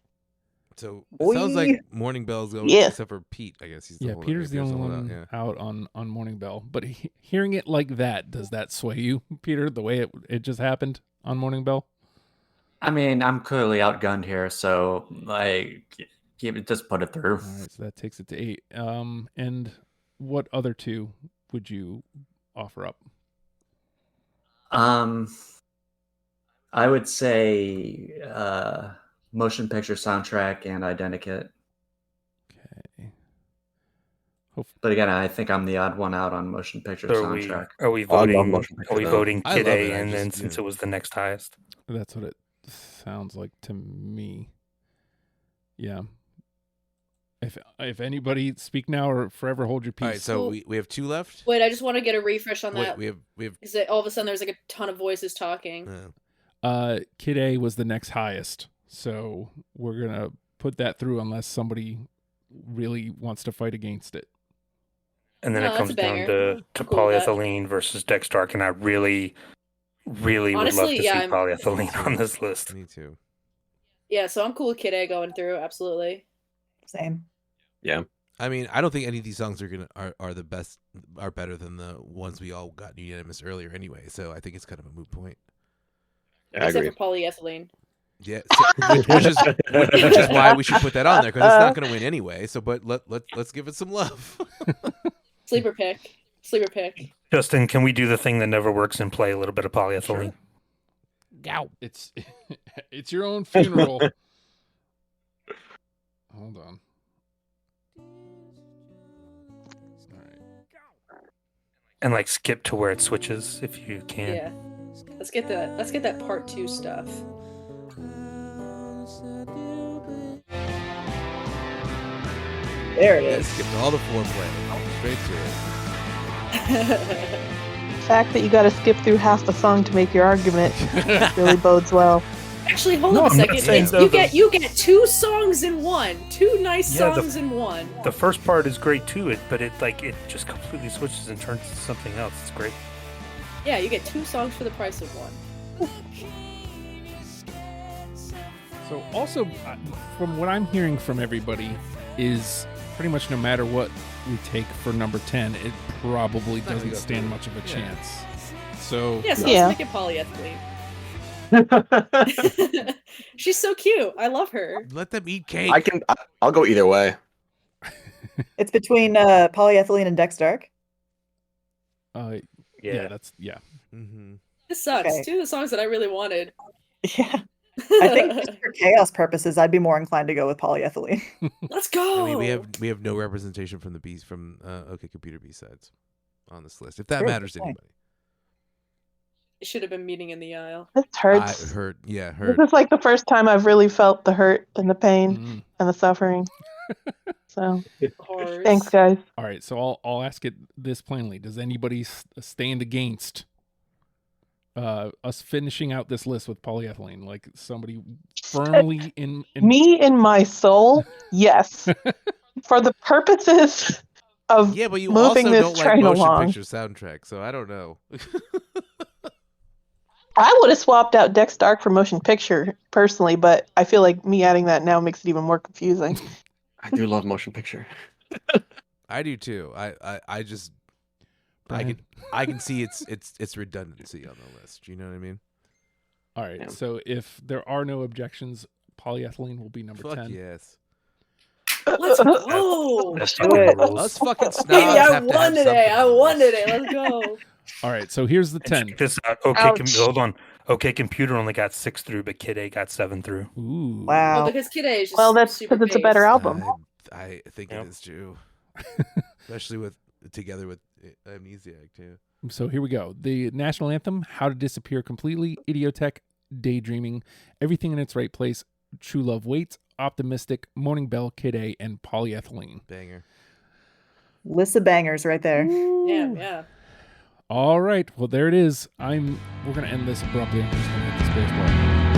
So it sounds
Boy.
like Morning Bell's going,
Yeah.
except for Pete. I guess he's the
Yeah,
holdout.
Peter's the
Peter's
only
holdout,
one
yeah.
out on Morning Bell. But hearing it like that, does that sway you, Peter? The way it just happened on Morning Bell?
I mean, I'm clearly outgunned here, so like, just put it through.
All right, so that takes it to 8. And what other 2 would you offer up?
I would say motion picture soundtrack and Identikit.
Okay.
But again, I think I'm the odd one out on motion picture
So
soundtrack.
are we
I love
voting?
motion picture
Are we
though.
voting
I
Kid
love
A,
it, I
and
just,
then
you
since
know.
it was the next highest?
That's what it sounds like to me. Yeah. If anybody speak now or forever hold your peace.
All right, so we have 2 left.
Wait, I just want to get a refresh on
Wait,
that.
we have
Because all of a sudden there's like a ton of voices talking.
Kid A was the next highest. So we're going to put that through unless somebody really wants to fight against it.
And then
No,
it
that's
comes
a
down
banger.
to
I'm cool with that.
polyethylene versus Dex Dark, and I really would love
Honestly,
to
yeah,
see
I'm-
polyethylene on this list.
Me too.
Yeah, so I'm cool with Kid A going through, absolutely.
Same.
I mean, I don't think any of these songs are the best, are better than the ones we all got unanimous earlier anyway. So I think it's kind of a moot point.
Yeah, I
Except
agree.
for polyethylene.
Yeah, so, which is why we should put that on there because it's not going to win anyway. So, but let's give it some love.
Sleeper pick. Sleeper pick.
Justin, can we do the thing that never works and play a little bit of polyethylene?
It's it's your own funeral. Hold on.
and like skip to where it switches if you can.
Yeah. Let's get that part 2 stuff.
There it
Yeah,
is.
skipped all the foreplay. Straight to it.
The fact that you got to skip through half the song to make your argument really bodes well.
Actually, hold
No,
up a
I'm not
second.
saying
It's,
though
you get 2 songs in one. 2 nice
Yeah,
songs in one.
The first part is great too, but it just completely switches and turns to something else. It's great.
Yeah, you get 2 songs for the price of one.
So also, from what I'm hearing from everybody, is pretty much no matter what we take for number 10, it probably
not gonna
doesn't
go
stand
through.
much of a
Yeah.
chance. So
Yeah, so
Yeah.
let's make it polyethylene. She's so cute. I love her.
Let them eat cake.
I'll go either way.
It's between polyethylene and Dex Dark.
yeah, that's yeah.
Mm-hmm.
This sucks.
Okay.
2 of the songs that I really wanted.
Yeah. I think just for chaos purposes, I'd be more inclined to go with polyethylene.
Let's go.
I mean, we have no representation from the B's from OK Computer B-sides on this list. If that
Sure,
matters to
fine.
anybody.
It should have been meeting in the aisle.
This hurts.
I heard. Yeah,
This
heard.
is like the first time I've really felt the hurt and the pain
Mm.
and the suffering. So
Horrors.
thanks, guys.
All right, so I'll ask it this plainly: does anybody stand against us finishing out this list with polyethylene? Like somebody firmly in
Me in my soul, yes. For the purposes of
Yeah, but you
moving
also
this
don't like
train
motion
along.
picture soundtrack, so I don't know.
I would have swapped out Dex Dark for motion picture personally, but I feel like me adding that now makes it even more confusing.
I do love motion picture.
I do too. I just
Brian?
I can see it's redundancy on the list. You know what I mean?
All right,
Yeah.
so if there are no objections, polyethylene will be number
Fuck
10.
yes.
Let's go.
That's
do it.
Us fucking snobs
Baby, I
have to
won
have
today. I
something on
won
this.
today. Let's go.
All right, so here's the
And
10.
check this out.
Ouch.
Hold on. OK Computer only got 6 through, but Kid A got 7 through.
Ooh.
Well,
Wow.
because Kid A is just
Well, that's
super
because it's a better
based.
album.
I think
Yep.
it is too, especially together with Amnesiac too.
So here we go. The national anthem, How to Disappear Completely, Idiotech, Daydreaming, Everything in Its Right Place, True Love Waits, Optimistic, Morning Bell, Kid A, and Polyethylene.
Banger.
List of bangers right there.
Yeah, yeah.
All right. Well, there it is. We're going to end this abruptly. I'm just going to hit this baseball.